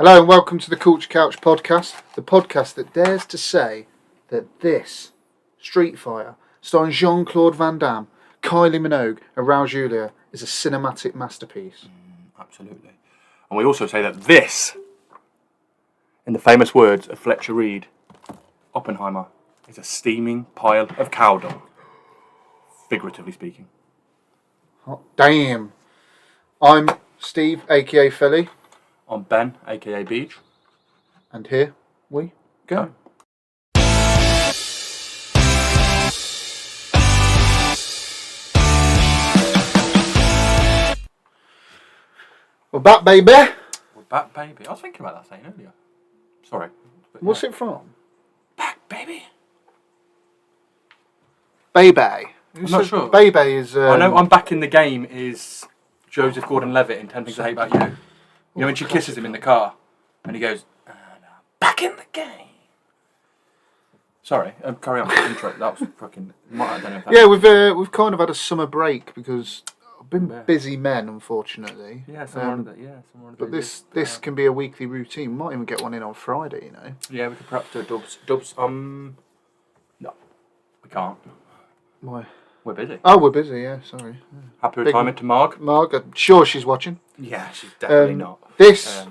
Hello and welcome to the Culture Couch podcast, the podcast that dares to say that this Street Fighter, starring Jean-Claude Van Damme, Kylie Minogue and Raul Julia, is a cinematic masterpiece. Absolutely. And we also say that this, in the famous words of Fletcher Reed, Oppenheimer, is a steaming pile of cow dung, figuratively speaking. Oh, damn. I'm Steve, aka Philly. I'm Ben, aka Beej. And here we go. We're back, baby. We're back, baby. I was thinking about that saying earlier. Sorry. What's it from? Back, baby. Baybay. I'm not sure. Baybay is... I know I'm back in the game is Joseph Gordon-Levitt in 10 Things I Hate About You. You know when she kisses him in the car and he goes, back in the game. Sorry, carry on. Intro. That was fucking... I don't know if that we've kind of had a summer break because I've been busy men, unfortunately. Yeah, somewhere But this can be a weekly routine. We might even get one in on Friday, you know. Yeah, we could perhaps do a dubs. No, we can't. Why? We're busy. Oh, we're busy. Yeah, sorry. Yeah. Happy retirement to Marg. Marg, I'm sure she's watching. Yeah, she's definitely not. This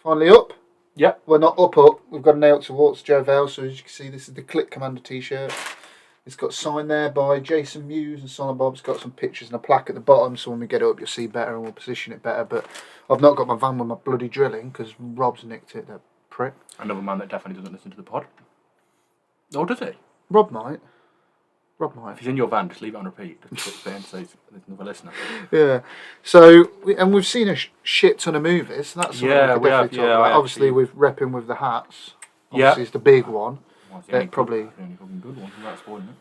finally up. Yep. Well, not up. We've got a nail towards Joe Vale. So as you can see, this is the Click Commander T-shirt. It's got signed there by Jason Mewes and Silent Bob. It's got some pictures and a plaque at the bottom, so when we get it up, you'll see better and we'll position it better. But I've not got my van with my bloody drilling because Rob's nicked it. That prick. Another man that definitely doesn't listen to the pod. Or does he? Rob might. If he's in your van, just leave it on repeat. Just put it in so there's another listener. Yeah. So, we've seen a shit ton of movies. That's something we have. Obviously, we're repping with the hats. Obviously, it's the big one. Well, it's the only probably the only fucking good one. That's spoiling it.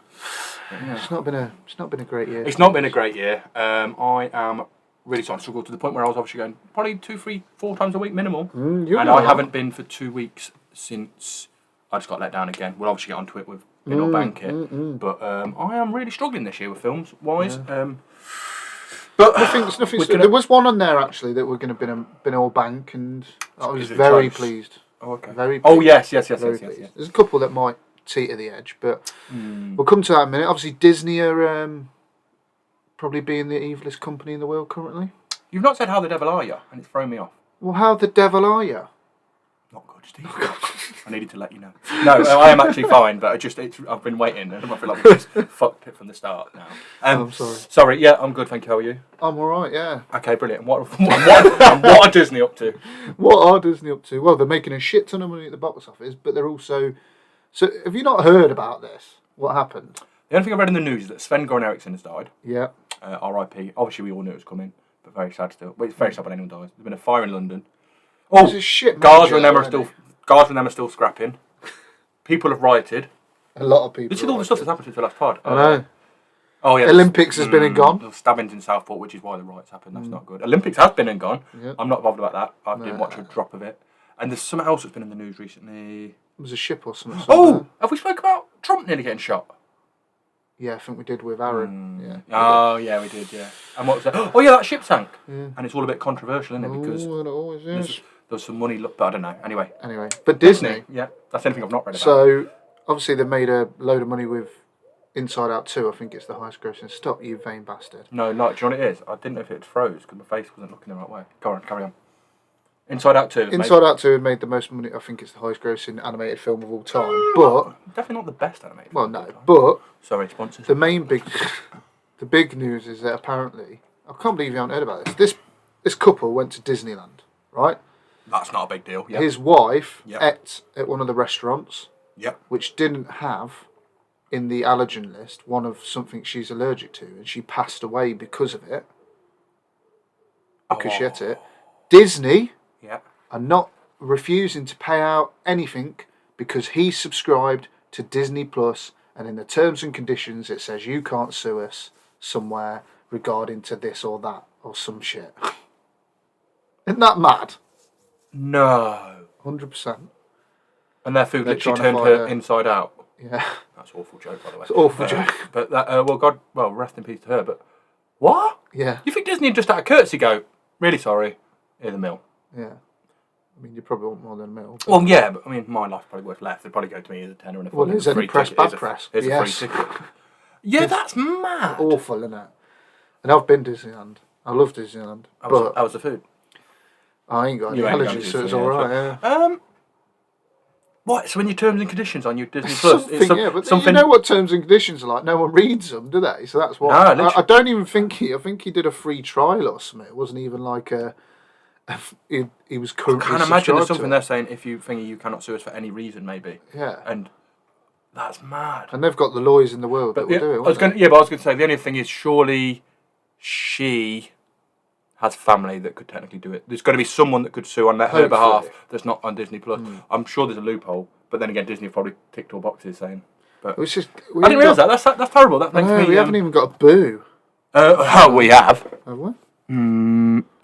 Yeah. It's not been a great year. It's not been a great year. I am really starting to struggle to the point where I was obviously going probably 2, 3, 4 times a week minimum. And I haven't been for 2 weeks since I just got let down again. We'll obviously get onto it with Bin or Bank it. But I am really struggling this year with films wise. Yeah. But nothing. There was one on there actually that we're going to bin or bank, and I was very pleased. Oh, okay. Very pleased. Oh yes. There's a couple that might teeter the edge, but we'll come to that in a minute. Obviously, Disney are probably being the evilest company in the world currently. You've not said How the Devil Are You, and it's thrown me off. Well, how the devil are you? Not good, Steve. I needed to let you know. No, I am actually fine, but I've been waiting, and I feel like we just fucked it from the start now. I'm sorry. Sorry, yeah, I'm good, thank you. How are you? I'm alright, yeah. Okay, brilliant. What are Disney up to? What are Disney up to? Well, they're making a shit ton of money at the box office, but they're also... So, have you not heard about this? What happened? The only thing I've read in the news is that Sven-Goran Eriksson has died. Yeah. R.I.P. Obviously, we all knew it was coming, but very sad still. Well, it's very sad when anyone dies. There's been a fire in London. Oh, it's a shit Gaza and them are still scrapping. People have rioted. A lot of people. Did you see all the stuff that's happened since the last pod? I know. Oh yeah. Olympics has been and gone. The stabbings in Southport, which is why the riots happened. That's not good. Olympics has been and gone. Yep. I'm not bothered about that. I didn't watch a drop of it. And there's something else that's been in the news recently. It was a ship or something. Oh, have we spoke about Trump nearly getting shot? Yeah, I think we did with Aaron. Yeah. Oh yeah, we did. Yeah. And what was that? Oh yeah, that ship sank. Yeah. And it's all a bit controversial, isn't it? Because it always is. There's some money, but I don't know. Anyway, but Disney. Yeah, that's anything I've not read about. So obviously they made a load of money with Inside Out 2. I think it's the highest grossing. Stop, you vain bastard. No, do you know what it is? I didn't know if it froze because my face wasn't looking the right way. Go on, carry on. Inside Out 2. Inside Out 2 made the most money. I think it's the highest grossing animated film of all time. But definitely not the best animated. Well, no, but sorry, sponsors. The big news is that apparently, I can't believe you haven't heard about this. This couple went to Disneyland, right? That's not a big deal. Yep. His wife ate at one of the restaurants, which didn't have in the allergen list one of something she's allergic to, and she passed away because of it. Because she ate it. Disney are not refusing to pay out anything because he subscribed to Disney Plus, and in the terms and conditions it says you can't sue us somewhere regarding to this or that or some shit. Isn't that mad? No. 100%. And their food literally turned her inside out. Yeah. That's an awful joke, by the way. It's an awful joke. But that, rest in peace to her. But what? Yeah. You think Disney just out of courtesy go, really sorry, here's the mill? Yeah. I mean, you probably want more than a mil. Well, yeah, but I mean, my life's probably worth less. They'd probably go to me as a tenner and a Well, free is any press, ticket. bad press? Here's a free ticket. Yeah, that's mad. Awful, isn't it? And I've been Disneyland. I love Disneyland. How was the food? I ain't got any allergies, so it's alright, yeah. What? So in your terms and conditions on your Disney Plus, you know what terms and conditions are like. No one reads them, do they? So that's why. No, I don't even think I think he did a free trial or something. It wasn't even like he was currently. I can imagine there's something they're saying if you think you cannot sue us for any reason, maybe. Yeah. And that's mad. And they've got the lawyers in the world that will do it. But I was going to say the only thing is surely she has family that could technically do it. There's going to be someone that could sue on her behalf that's not on Disney Plus. I'm sure there's a loophole, but then again, Disney have probably ticked all boxes saying. But it's just, I didn't realise that. That's terrible. That makes me. We haven't even got a boo. We have. Have we?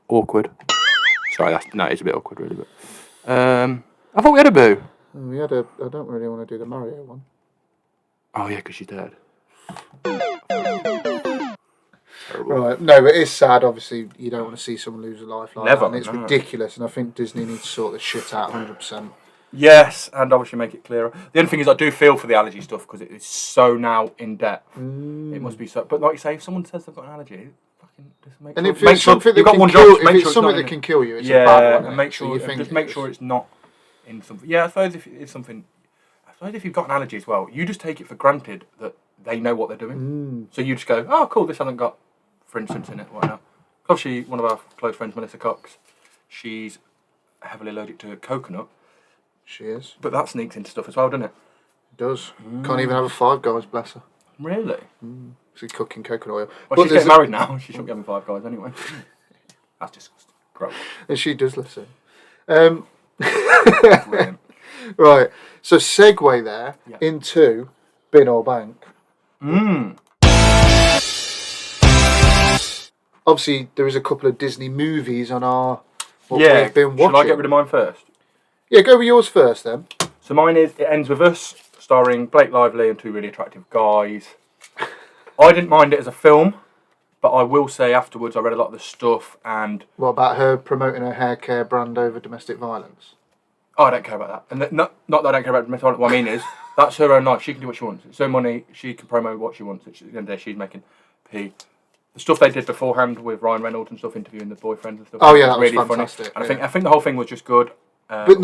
Awkward. Sorry, it's a bit awkward, really. But I thought we had a boo. We had a. I don't really want to do the Mario one. Oh yeah, because she's dead. Right, no, it is sad. Obviously, you don't want to see someone lose a life like that, and it's ridiculous. And I think Disney needs to sort this shit out 100%. Yes, and obviously make it clearer. The only thing is, I do feel for the allergy stuff because it is so now in depth. It must be so. But like you say, if someone says they've got an allergy, fucking just make and sure. If it's something that can kill, if it's something that can kill you, it's a bad one. And make sure, make sure it's not in something. Yeah, I suppose if it's something. I suppose if you've got an allergy as well, you just take it for granted that they know what they're doing. So you just go, oh, cool, this hasn't got, for instance, in it, whatnot. Obviously, one of our close friends, Melissa Cox, she's heavily allergic to coconut. She is. But that sneaks into stuff as well, doesn't it? It does. Can't even have a Five Guys, bless her. Really? She's cooking coconut oil. Well, she's getting married now. She shouldn't be having Five Guys anyway. That's disgusting. Gross. And she does listen. Right. So segue there into Bin or Bank. Obviously, there is a couple of Disney movies on our we've been watching. Shall I get rid of mine first? Yeah, go with yours first then. So mine is It Ends With Us, starring Blake Lively and two really attractive guys. I didn't mind it as a film, but I will say afterwards I read a lot of the stuff and... What about her promoting her hair care brand over domestic violence? Oh, I don't care about that. And not that I don't care about domestic violence. What I mean is, that's her own life. She can do what she wants. It's her money. She can promote what she wants. At the end of the day, she's making P. The stuff they did beforehand with Ryan Reynolds and stuff, interviewing the boyfriend and stuff. Oh yeah, that was really fantastic. funny. And I think the whole thing was just good. But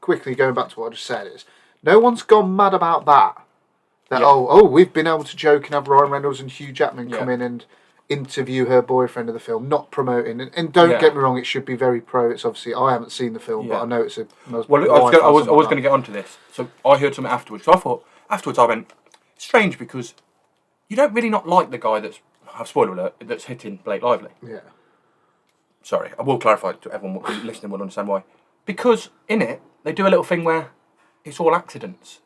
quickly going back to what I just said is, no one's gone mad about that. We've been able to joke and have Ryan Reynolds and Hugh Jackman come in and interview her boyfriend of the film, not promoting. And don't get me wrong, it should be very pro. It's obviously, I haven't seen the film, but I know it's a... Well, I was going to get onto this. So I heard something afterwards. So I thought, afterwards I went, strange because you don't really not like the guy that's, spoiler alert, that's hitting Blake Lively. Yeah. Sorry, I will clarify to everyone listening will understand why. Because in it, they do a little thing where it's all accidents.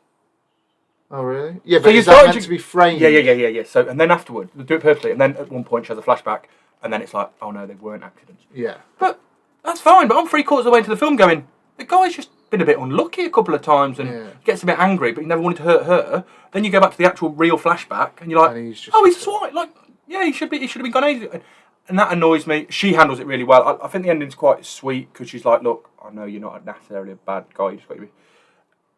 Oh, really? Yeah, but is that meant to be framed? Yeah. So, and then afterward, they do it perfectly, and then at one point she has a flashback, and then it's like, oh no, they weren't accidents. Yeah. But that's fine, but I'm 3/4 of the way into the film going, the guy's just been a bit unlucky a couple of times and gets a bit angry, but he never wanted to hurt her. Then you go back to the actual real flashback, and you're like, he's swine. Like, yeah, he should have been gone ages ago. And that annoys me. She handles it really well. I think the ending's quite sweet, because she's like, look, I know you're not necessarily a bad guy, you just got to be...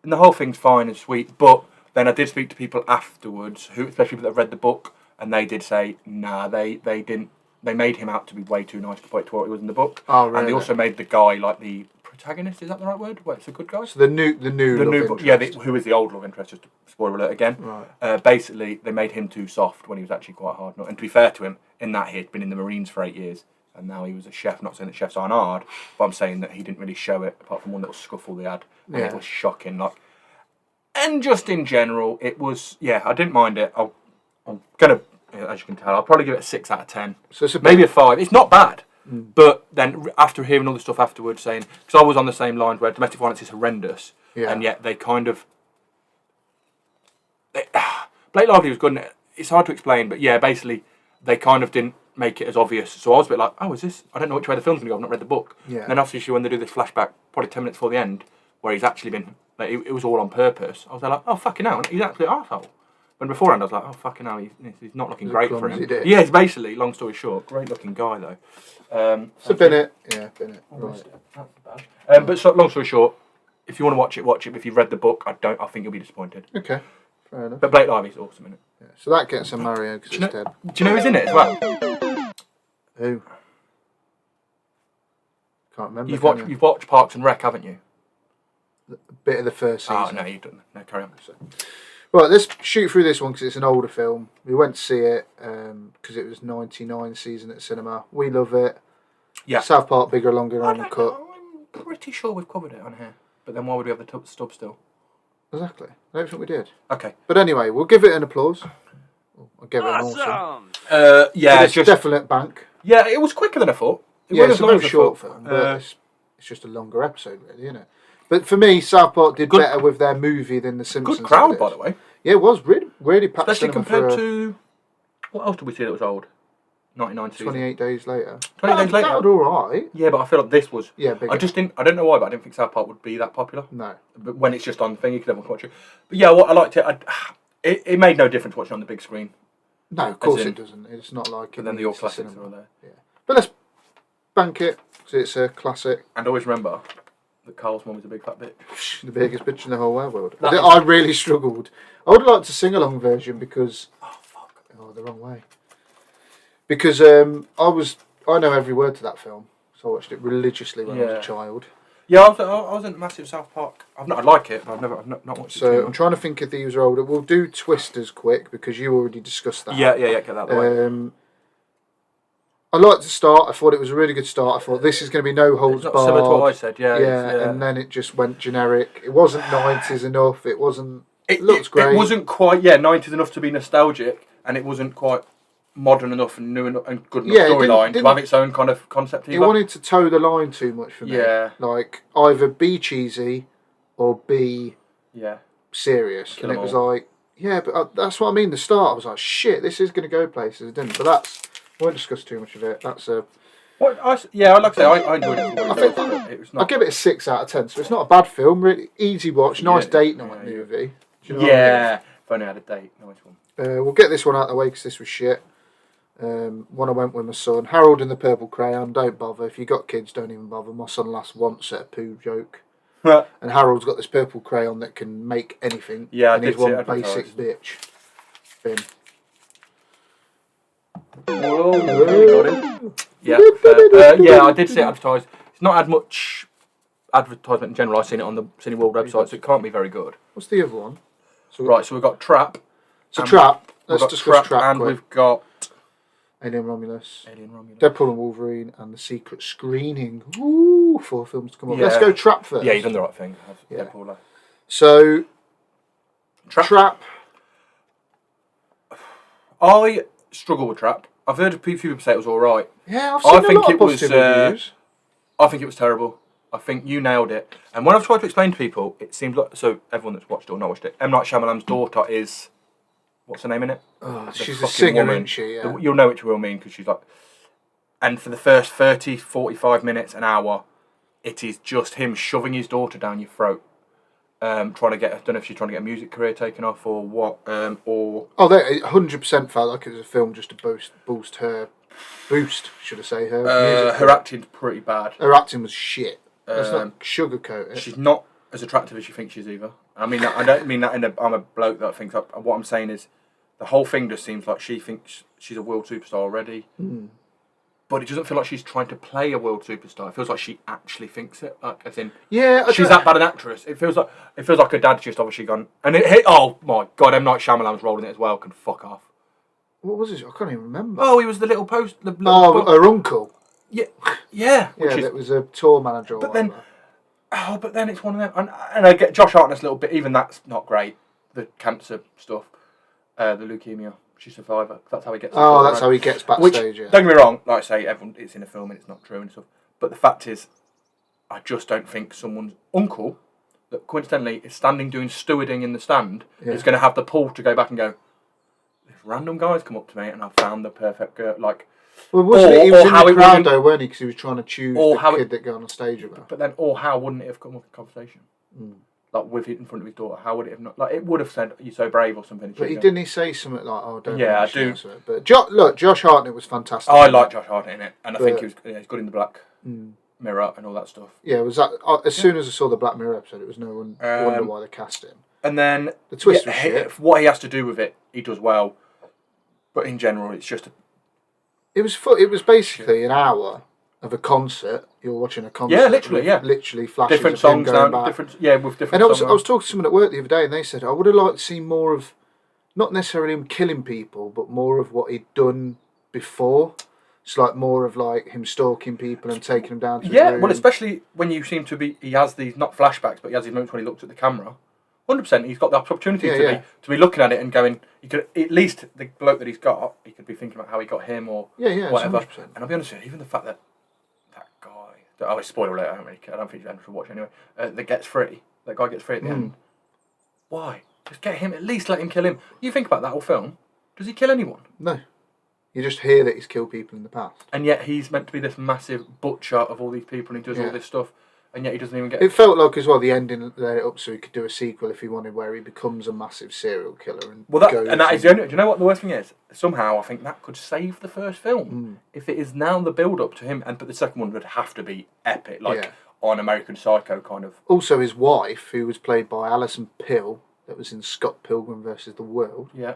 And the whole thing's fine and sweet, but then I did speak to people afterwards, who, especially people that read the book, and they did say, nah, they didn't. They made him out to be way too nice compared to what he was in the book. Oh, really? And they also made the guy like the protagonist. Is that the right word? Well, it's a good guy. So the new love interest. Who is the old love interest? Just spoiler alert again. Right. Basically, they made him too soft when he was actually quite hard. And to be fair to him, in that he'd been in the Marines for 8 years, and now he was a chef. Not saying that chefs aren't hard, but I'm saying that he didn't really show it apart from one little scuffle they had, and it was shocking. Like. And just in general, it was, I didn't mind it. I'm going to, as you can tell, I'll probably give it a 6 out of 10. So it's maybe a 5. It's not bad. But then after hearing all the stuff afterwards saying, because I was on the same line where domestic violence is horrendous, and yet they kind of, Blake Lively was good, and it's hard to explain, but basically they kind of didn't make it as obvious. So I was a bit like, oh, is this, I don't know which way the film's going to go, I've not read the book. And then obviously when they do this flashback, probably 10 minutes before the end, where he's actually been, like, it was all on purpose. I was like, oh, fucking hell, he's actually an arsehole. When beforehand I was like, oh fucking hell, he's not looking great for him. Dick. Yeah, it's basically, long story short, great looking guy though. So Bennett, Bennett. Right. That's bad. But so, long story short, if you want to watch it, watch it. But if you've read the book, I think you'll be disappointed. Okay, fair enough. But Blake Lively's awesome in it. Yeah, so that gets a Mario because it's dead. Do you know who's in it as well? Who? Can't remember. You've watched Parks and Rec, haven't you? A bit of the first season. Oh no, you don't. No, carry on. So. Right, let's shoot through this one because it's an older film. We went to see it because it was '99 season at cinema. We love it. Yeah. South Park, bigger, longer, uncut. I'm pretty sure we've covered it on here. But then why would we have the stub still? Exactly. I don't think we did. Okay. But anyway, we'll give it an applause. I'll give it an awesome. Yeah, it's just definite bank. Yeah, it was quicker than I thought. It's a very short film, but it's just a longer episode, really, isn't it? But for me, South Park did better with their movie than The Simpsons. Good crowd, by the way. Yeah, it was really packed. Especially compared to... What else did we see that was old? 99 season. 28 Days later. 28 days later? That was alright. Yeah, but I feel like this was... Yeah, bigger. I don't know why, but I didn't think South Park would be that popular. No. But when it's just on the thing, you can everyone watch it. But yeah, I liked it. It made no difference watching on the big screen. No, of course it doesn't. It's not like... But then the old classics are there. Yeah. But let's bank it, because it's a classic. And always remember that Carl's mum is a big fat bitch. The biggest bitch in the whole world. I really struggled. I would like to sing along version because... Oh, fuck. Oh, the wrong way. Because I know every word to that film, so I watched it religiously when I was a child. Yeah, I wasn't a massive South Park. I like it, but I've not watched it. So I'm trying to think if these are older. We'll do Twisters quick because you already discussed that. Yeah, get that out the way. I liked the start. I thought it was a really good start. I thought this is going to be no holds barred. Similar to what I said, yeah. And then it just went generic. It wasn't 90s enough. It wasn't. It looks great. It wasn't quite 90s enough to be nostalgic, and it wasn't quite modern enough and new enough and good enough storyline to have its own kind of concept. It wanted to toe the line too much for me. Yeah. Like either be cheesy or be serious. Kill and it was like, but that's what I mean. The start, I was like, shit, this is going to go places. It didn't. But I won't discuss too much of it. That's a... Like I say, I enjoyed it. It was not... I'll give it a 6 out of 10. So it's not a bad film. Really easy watch. Nice date night movie. Do you know what I mean? If I only had a date. Nice one. We'll get this one out of the way because this was shit. One I went with my son. Harold and the Purple Crayon. Don't bother. If you got kids, don't even bother. My son laughs once at a poo joke. And Harold's got this purple crayon that can make anything. Yeah, and he's one basic bitch. Finn. Yeah, I did see it advertised. It's not had much advertisement in general. I've seen it on the Cineworld website, so it can't be very good. What's the other one? So we've got Trap. So Trap. Let's discuss Trap. And quick. We've got Alien Romulus. Deadpool and Wolverine and The Secret Screening. Ooh, 4 films to come up. Let's go Trap first. Yeah, you've done the right thing. Deadpool. So, Trap. I struggle with Trap. I've heard a few people say it was alright. Yeah, I've seen a lot of positive reviews. I think it was terrible. I think you nailed it. And when I've tried to explain to people, it seems like... So, everyone that's watched it or not watched it, M. Night Shyamalan's daughter is... What's her name in it? Oh, she's a singer, isn't she? Yeah. You'll know which we'll mean because she's like... And for the first 30, 45 minutes, an hour, it is just him shoving his daughter down your throat. Trying to get... I don't know if she's trying to get a music career taken off or what. Or... Oh, they 100% felt like it was a film just to boost her... Boost, should I say, her music her acting's pretty bad. Her acting was shit. Let's not sugarcoat it. She's not as attractive as you think she is either. I mean, I don't mean that I'm a bloke that thinks... What I'm saying is the whole thing just seems like she thinks she's a world superstar already. Mm. But it doesn't feel like she's trying to play a world superstar. It feels like she actually thinks it. Like, as in, she's that bad an actress. It feels like her dad's just obviously gone. And it hit. Oh my god, M. Night Shyamalan's rolling it as well. Can fuck off. What was it? I can't even remember. Oh, he was the little post. Her uncle. Yeah. That was a tour manager. But then it's one of them. And I get Josh Hartnett's a little bit. Even that's not great. The cancer stuff, the leukemia. She's a survivor. That's how he gets. That's how he gets backstage. Don't get me wrong. Like I say, it's in a film and it's not true and stuff. But the fact is, I just don't think someone's uncle, that coincidentally is standing doing stewarding in the stand, is going to have the pull to go back and go. This random guy's come up to me and I found the perfect girl. Like, well, wasn't it? He was in the crowd though, weren't he? Because he was trying to choose the kid that got on stage with her. But then, how wouldn't it have come up in conversation? Mm. like with it in front of his daughter, how would it have not? Like it would have said, "You're so brave" or something. But didn't he say something like, "Oh, don't." Yeah, I do. But look, Josh Hartnett was fantastic. I like Josh Hartnett in it, and I think he's good in the Black Mirror and all that stuff. Yeah, was that as soon as I saw the Black Mirror episode, it was no wonder why they cast him. And then the twist was shit. What he has to do with it, he does well. But in general, it's just It was basically an hour of a concert. You're watching a concert. Yeah, literally, literally flashes different of songs him going now, back. with different. And I was talking to someone at work the other day, and they said I would have liked to see more of, not necessarily him killing people, but more of what he'd done before. It's like more of like him stalking people and taking them down to his room. Well, especially when you seem to be, he has these not flashbacks, but he has these moments when he looks at the camera. 100%, he's got the opportunity to be looking at it and going. He could at least the bloke that he's got. He could be thinking about how he got him or whatever. 100%. And I'll be honest with you, even the fact that guy, oh, it's spoiler alert. I don't think anyone should watch anyway. That gets free. That guy gets free at the end. Why? Just get him. At least let him kill him. You think about that whole film. Does he kill anyone? No. You just hear that he's killed people in the past. And yet he's meant to be this massive butcher of all these people and he does all this stuff. And yet he doesn't even get... It felt like as well the ending led it up so he could do a sequel if he wanted, where he becomes a massive serial killer and that is the only... Do you know what the worst thing is? Somehow I think that could save the first film. If it is now the build up to him, but the second one would have to be epic, on American Psycho kind of. Also his wife, who was played by Alison Pill, that was in Scott Pilgrim versus the World. Yeah.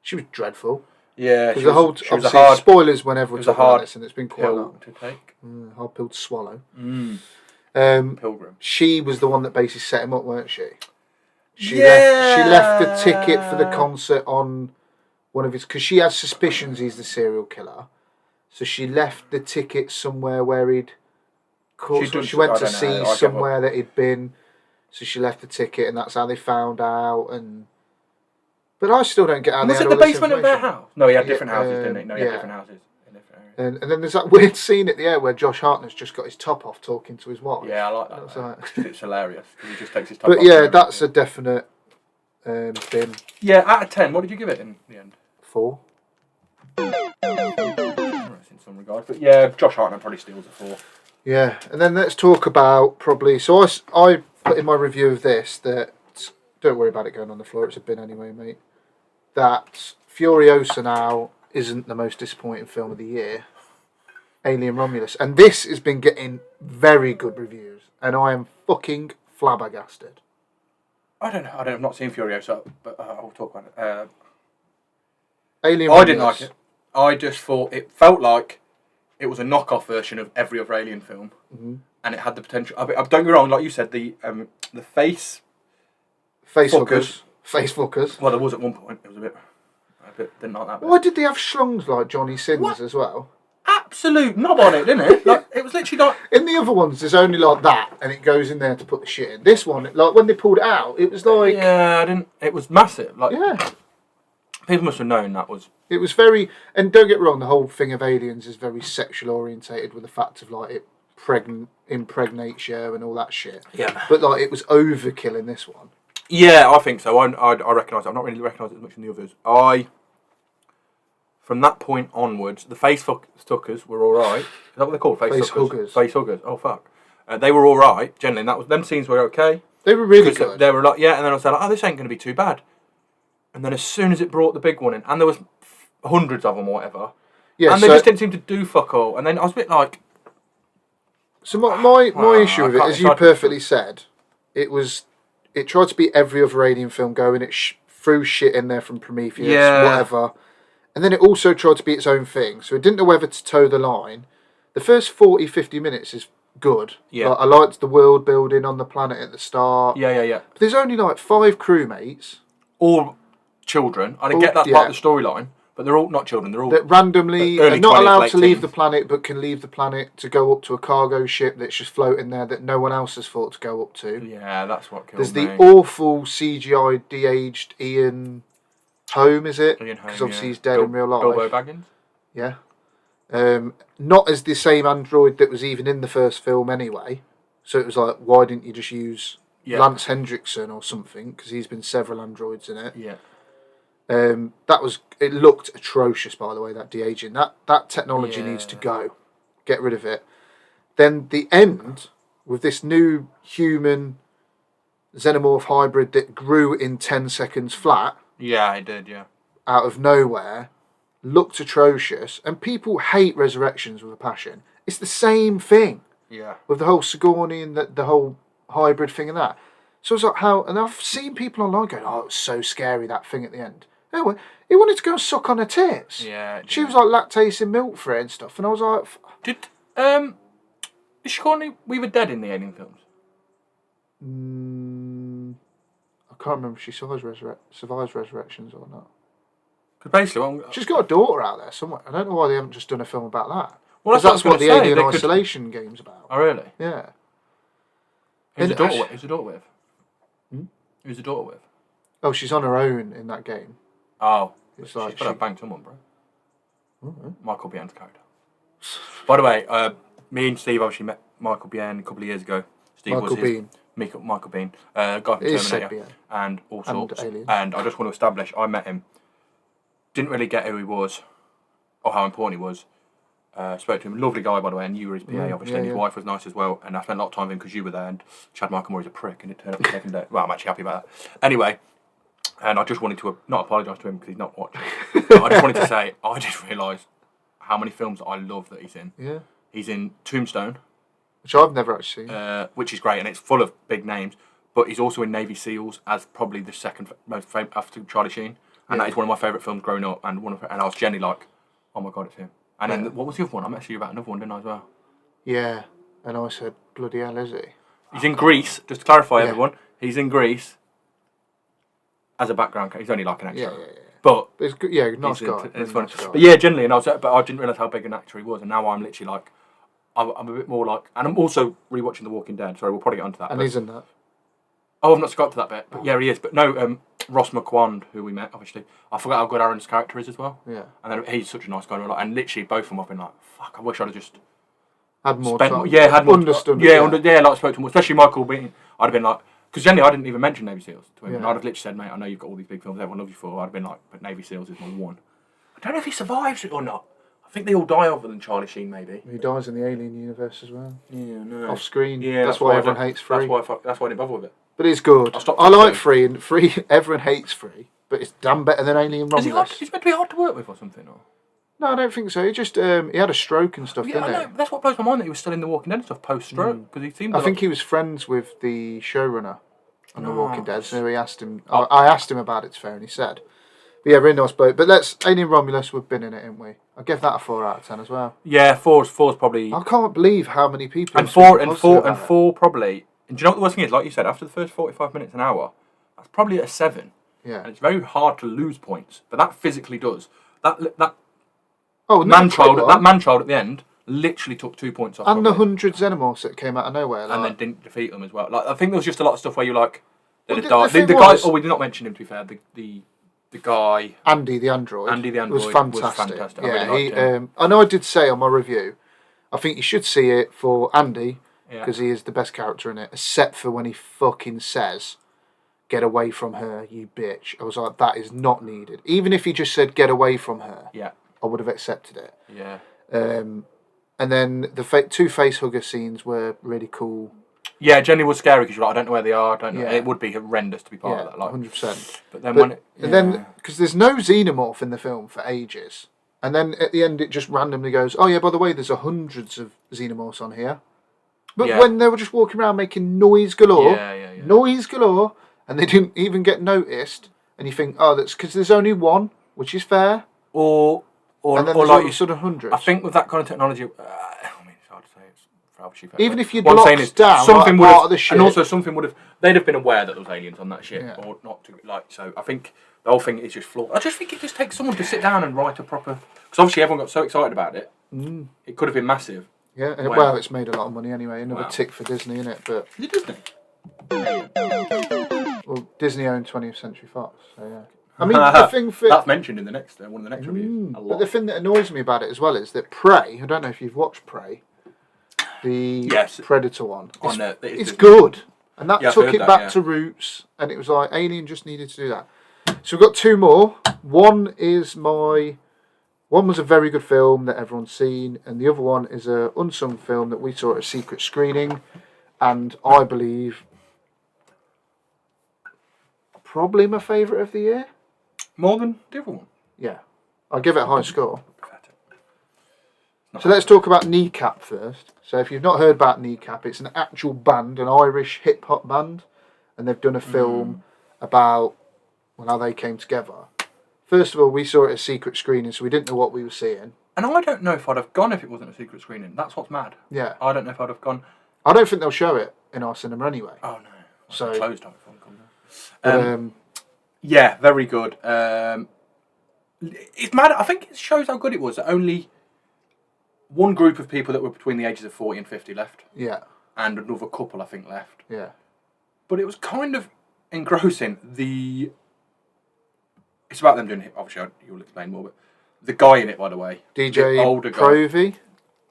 She was dreadful. Yeah, she was hard, spoilers whenever we talk about this, and it's been quite long to take. Hard pill to swallow. Pilgrim. She was the one that basically set him up, weren't she? She left the ticket for the concert on one of his, because she has suspicions he's the serial killer. So she left the ticket somewhere where he'd. She went to see somewhere that he'd been, so she left the ticket, and that's how they found out. But I still don't get how. Was it the basement of their house? No, he had different houses, didn't he? No, he had different houses. And then there's that weird scene at the end where Josh Hartnett's just got his top off talking to his wife. Yeah, I like that. It's hilarious because he just takes his top off. But yeah, that's a definite bin. Yeah, out of 10, what did you give it in the end? 4. In some regard, but yeah, Josh Hartnett probably steals a 4. Yeah, and then let's talk about probably. So I put in my review of this that, don't worry about it going on the floor. It's a bin anyway, mate. That Furiosa now isn't the most disappointing film of the year. Alien Romulus. And this has been getting very good reviews. And I am fucking flabbergasted. I don't know. I've not seen Furiosa, but I'll talk about it. Alien Romulus. I didn't like it. I just thought it felt like it was a knockoff version of every other Alien film. And it had the potential. Don't get me wrong, like you said, the face hookers. Face fuckers. Well, there was at one point. It was a bit didn't like that bit. Why did they have schlongs like Johnny Sins as well? Absolute knob on it, didn't it? Like it was literally like... In the other ones, there's only like that, and it goes in there to put the shit in. This one, like when they pulled it out, it was like... Yeah, I didn't... It was massive. Like, yeah. People must have known that was... It was very... And don't get me wrong, the whole thing of Aliens is very sexual orientated with the fact of like it impregnates you and all that shit. Yeah. But like it was overkill in this one. Yeah, I think so. I recognise it. I've not really recognised it as much in the others. From that point onwards, the face fuckers were alright. Is that what they're called? Face huggers. Face huggers. Oh, fuck. They were alright, generally. And them scenes were okay. They were really good. They were like, yeah, and then I was like, oh, this ain't going to be too bad. And then as soon as it brought the big one in, and there was hundreds of them or whatever, and they just didn't seem to do fuck all. And then I was a bit like... So my issue with it, as you perfectly said, it tried to be every other Alien film going. It threw shit in there from Prometheus, whatever. And then it also tried to be its own thing. So it didn't know whether to toe the line. The first 40, 50 minutes is good. Yeah. Like, I liked the world building on the planet at the start. Yeah. But there's only like 5 crewmates. All children. I didn't get that part of the storyline. But they're all not children. They're all... That randomly are not allowed to leave the planet, but can leave the planet to go up to a cargo ship that's just floating there that no one else has thought to go up to. Yeah, that's what killed me. There's the awful CGI de-aged Ian Holm, is it? Because obviously he's dead in real life. Bilbo Baggins? Yeah. Not as the same android that was even in the first film anyway. So it was like, why didn't you just use Lance Hendrickson or something? Because he's been several androids in it. Yeah. It looked atrocious, by the way, that de-aging. That technology needs to go. Get rid of it. Then the end with this new human xenomorph hybrid that grew in 10 seconds flat. Yeah, it did, yeah. Out of nowhere, looked atrocious, and people hate Resurrections with a passion. It's the same thing. Yeah. With the whole Sigourney and the whole hybrid thing and that. So it's like how, and I've seen people online going, "Oh, it was so scary, that thing at the end." Anyway, he wanted to go and suck on her tits. Yeah. She was like lactating milk for it and stuff, and I was like, "Did is Sigourney Weaver dead in the Alien films?" I can't remember if she survives Resurrections or not. Because basically, she's got a daughter out there somewhere. I don't know why they haven't just done a film about that. Well, that's what the Alien Isolation game's about. Oh, really? Yeah. Who's the daughter with? Who's the daughter with? Who's the daughter with? Oh, she's on her own in that game. Oh. It's she's like got to bang someone, bro. Mm-hmm. Michael Biehn's character. By the way, me and Steve obviously met Michael Biehn a couple of years ago. Steve Michael Biehn. Michael Biehn. Guy from Terminator. And all sorts. And I just want to establish, I met him. Didn't really get who he was or how important he was. Spoke to him, lovely guy by the way, and you were his PA obviously, and his wife was nice as well, and I spent a lot of time with him because you were there, and Chad Michael Moore's a prick, and it turned up the second day. Well, I'm actually happy about that. Anyway, and I just wanted to, not apologise to him because he's not watching, but I just wanted to say, I didn't realise how many films I love that he's in. Yeah. He's in Tombstone. Which I've never actually seen. Which is great, and it's full of big names, but he's also in Navy SEALs as probably the second most famous after Charlie Sheen, and that is one of my favourite films growing up, and I was genuinely like, oh my God, it's him. And then, what was the other one? I messaged you about another one, didn't I, as well? Yeah, and I said, bloody hell, is he? He's in Greece, just to clarify everyone, he's in Greece as a background character. He's only like an extra. Yeah. But it's good, nice guy. It's funny. But yeah, generally, but I didn't realise how big an actor he was, and now I'm literally like, I'm a bit more like, and I'm also rewatching The Walking Dead, sorry, we'll probably get onto that. And he's in that. Oh, I've not got to that bit, but yeah, he is. But no, Ross McQuand, who we met, obviously. I forgot how good Aaron's character is as well. Yeah. And then he's such a nice guy. And literally, both of them have been like, fuck, I wish I'd have just... Had more time. Yeah, had more understood. Like spoke to him, especially Michael Bean. I'd have been like... Because generally, I didn't even mention Navy SEALs to him. Yeah. I'd have literally said, mate, I know you've got all these big films everyone loves you for. I'd have been like, but Navy SEALs is my one. I don't know if he survives it or not. I think they all die other than Charlie Sheen, maybe. He dies in the Alien universe as well. Yeah, no. Off screen. Yeah, that's why everyone hates Free. That's why I didn't bother with it. But it's good. I like Free, and Free, everyone hates Free, but it's damn better than Alien Romulus. Is he meant to be hard to work with or something? Or? No, I don't think so. He just he had a stroke and stuff, didn't he? That's what blows my mind, that he was still in The Walking Dead and stuff post-stroke. Because he seemed. I think he was friends with the showrunner on The Walking Dead, so he asked him. I asked him about it, to fair, and he said. But yeah, really nice bloke. But Alien Romulus, we've been in it, haven't we? I give that a 4 out of 10 as well. Yeah, four's probably. I can't believe how many people. And four probably. And do you know what the worst thing is? Like you said, after the first 45 minutes, an hour, that's probably at a 7. Yeah. And it's very hard to lose points, but that physically does. That man child at the end literally took 2 points off. And the 100 xenomorphs that came out of nowhere, and then didn't defeat them as well. Like I think there was just a lot of stuff where you like. The guy. Oh, we did not mention him. To be fair, the guy Andy the android. Was fantastic. Yeah, I know I did say on my review, I think you should see it for Andy because he is the best character in it, except for when he fucking says, "Get away from her, you bitch." I was like, that is not needed. Even if he just said, "Get away from her," I would have accepted it. Yeah. And then the 2 face hugger scenes were really cool. Yeah, generally was scary because you're like, I don't know where they are. I don't know. It would be horrendous to be part of that. Like 100%. But then because there's no xenomorph in the film for ages, and then at the end it just randomly goes, "Oh yeah, by the way, there's hundreds of xenomorphs on here." But when they were just walking around making noise galore, noise galore, and they didn't even get noticed, and you think, "Oh, that's because there's only one," which is fair. Or like you sort of hundreds. I think with that kind of technology. It's hard to say. Even if you'd locked down something part of the ship, and also something would have, they'd have been aware that there was aliens on that ship, or not to So I think the whole thing is just flawed. I just think it just takes someone to sit down and write a proper. Because obviously everyone got so excited about it, it could have been massive. Yeah, well, it's made a lot of money anyway. Another tick for Disney, isn't it? But is it Disney? Well, Disney owned 20th Century Fox, so yeah. I mean, the thing that's mentioned in the next one of the next reviews. But the thing that annoys me about it as well is that Prey. I don't know if you've watched Prey. The Predator one. It's good. And that took it back to roots, and it was like Alien just needed to do that. So we've got 2 more. One was a very good film that everyone's seen, and the other one is a unsung film that we saw at a secret screening, and I believe probably my favourite of the year. More than the other one? Yeah. I'll give it a high score. Pathetic. So let's talk about Kneecap first. So if you've not heard about Kneecap, it's an actual band, an Irish hip-hop band. And they've done a film about how they came together. First of all, we saw it at secret screening, so we didn't know what we were seeing. And I don't know if I'd have gone if it wasn't a secret screening. That's what's mad. Yeah. I don't know if I'd have gone. I don't think they'll show it in our cinema anyway. Oh, no. So closed on it. Yeah, very good. It's mad. I think it shows how good it was that only one group of people that were between the ages of 40 and 50 left. Yeah. And another couple, I think, left. Yeah. But it was kind of engrossing. It's about them doing it. Obviously, you'll explain more. But the guy in it, by the way, DJ the older Provy,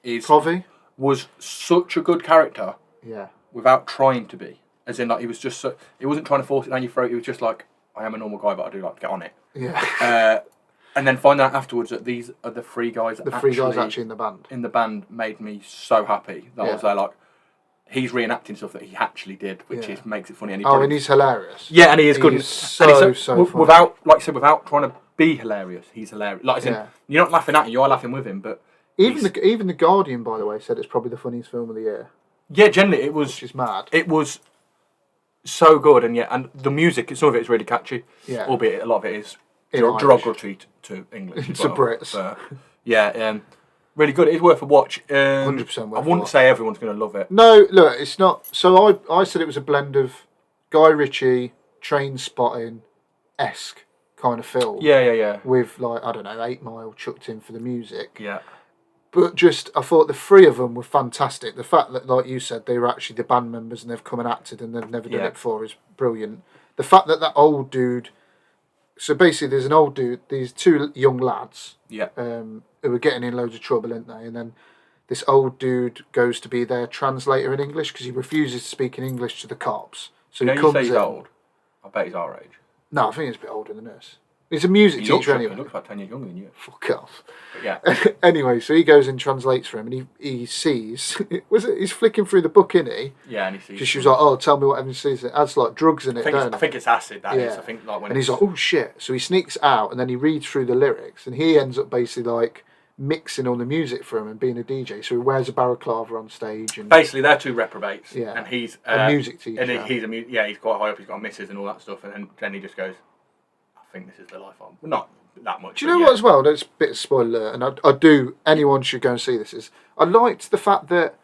guy, was such a good character. Yeah. Without trying to be, as in like he was just so, he wasn't trying to force it down your throat. He was just like, I am a normal guy, but I do like to get on it. Yeah. And then find out afterwards that these are the three guys. The three guys actually in the band. In the band made me so happy that I was there like. He's reenacting stuff that he actually did, which makes it funny. And and he's hilarious. Yeah, and he is good. He's so funny. Without, like I said, without trying to be hilarious, he's hilarious. Like I said, you're not laughing at him, you're laughing with him. But even the Guardian, by the way, said it's probably the funniest film of the year. Yeah, generally it was. Which is mad. It was so good, and the music, some of it is really catchy. Yeah. Albeit a lot of it is derogatory to English. To Brits. But, yeah. Really good. It's worth a watch. 100% worth I wouldn't say everyone's going to love it. No, look, it's not. So I said it was a blend of Guy Ritchie, Train Spotting-esque kind of film. Yeah. With, like, I don't know, 8 Mile chucked in for the music. Yeah. But just, I thought the three of them were fantastic. The fact that, like you said, they were actually the band members and they've come and acted and they've never done it before is brilliant. The fact that old dude... So basically, there's an old dude, these two young lads... Yeah. Who were getting in loads of trouble, aren't they? And then this old dude goes to be their translator in English because he refuses to speak in English to the cops. So he comes you say he's in. old. I bet he's our age. No, I think he's a bit older than us. He's a music teacher anyway. He looks like 10 years younger than you. Fuck off. But yeah. Anyway, so he goes and translates for him, and he sees. He's flicking through the book, isn't he? Yeah, and he sees. Because she was like, "Oh, tell me what Evan sees." It adds like drugs in it. I think it's acid. That is. I think like when. And he's like, "Oh shit!" So he sneaks out, and then he reads through the lyrics, and he ends up basically like mixing all the music for him and being a DJ. So he wears a balaclava on stage, and basically they're two reprobates. Yeah, and he's a music teacher. And he's quite high up. He's got misses and all that stuff, and then he just goes, "I think this is the life I'm not." That much. Do you know what as well? That's a bit of spoiler, and I do. Anyone should go and see this. Is I liked the fact that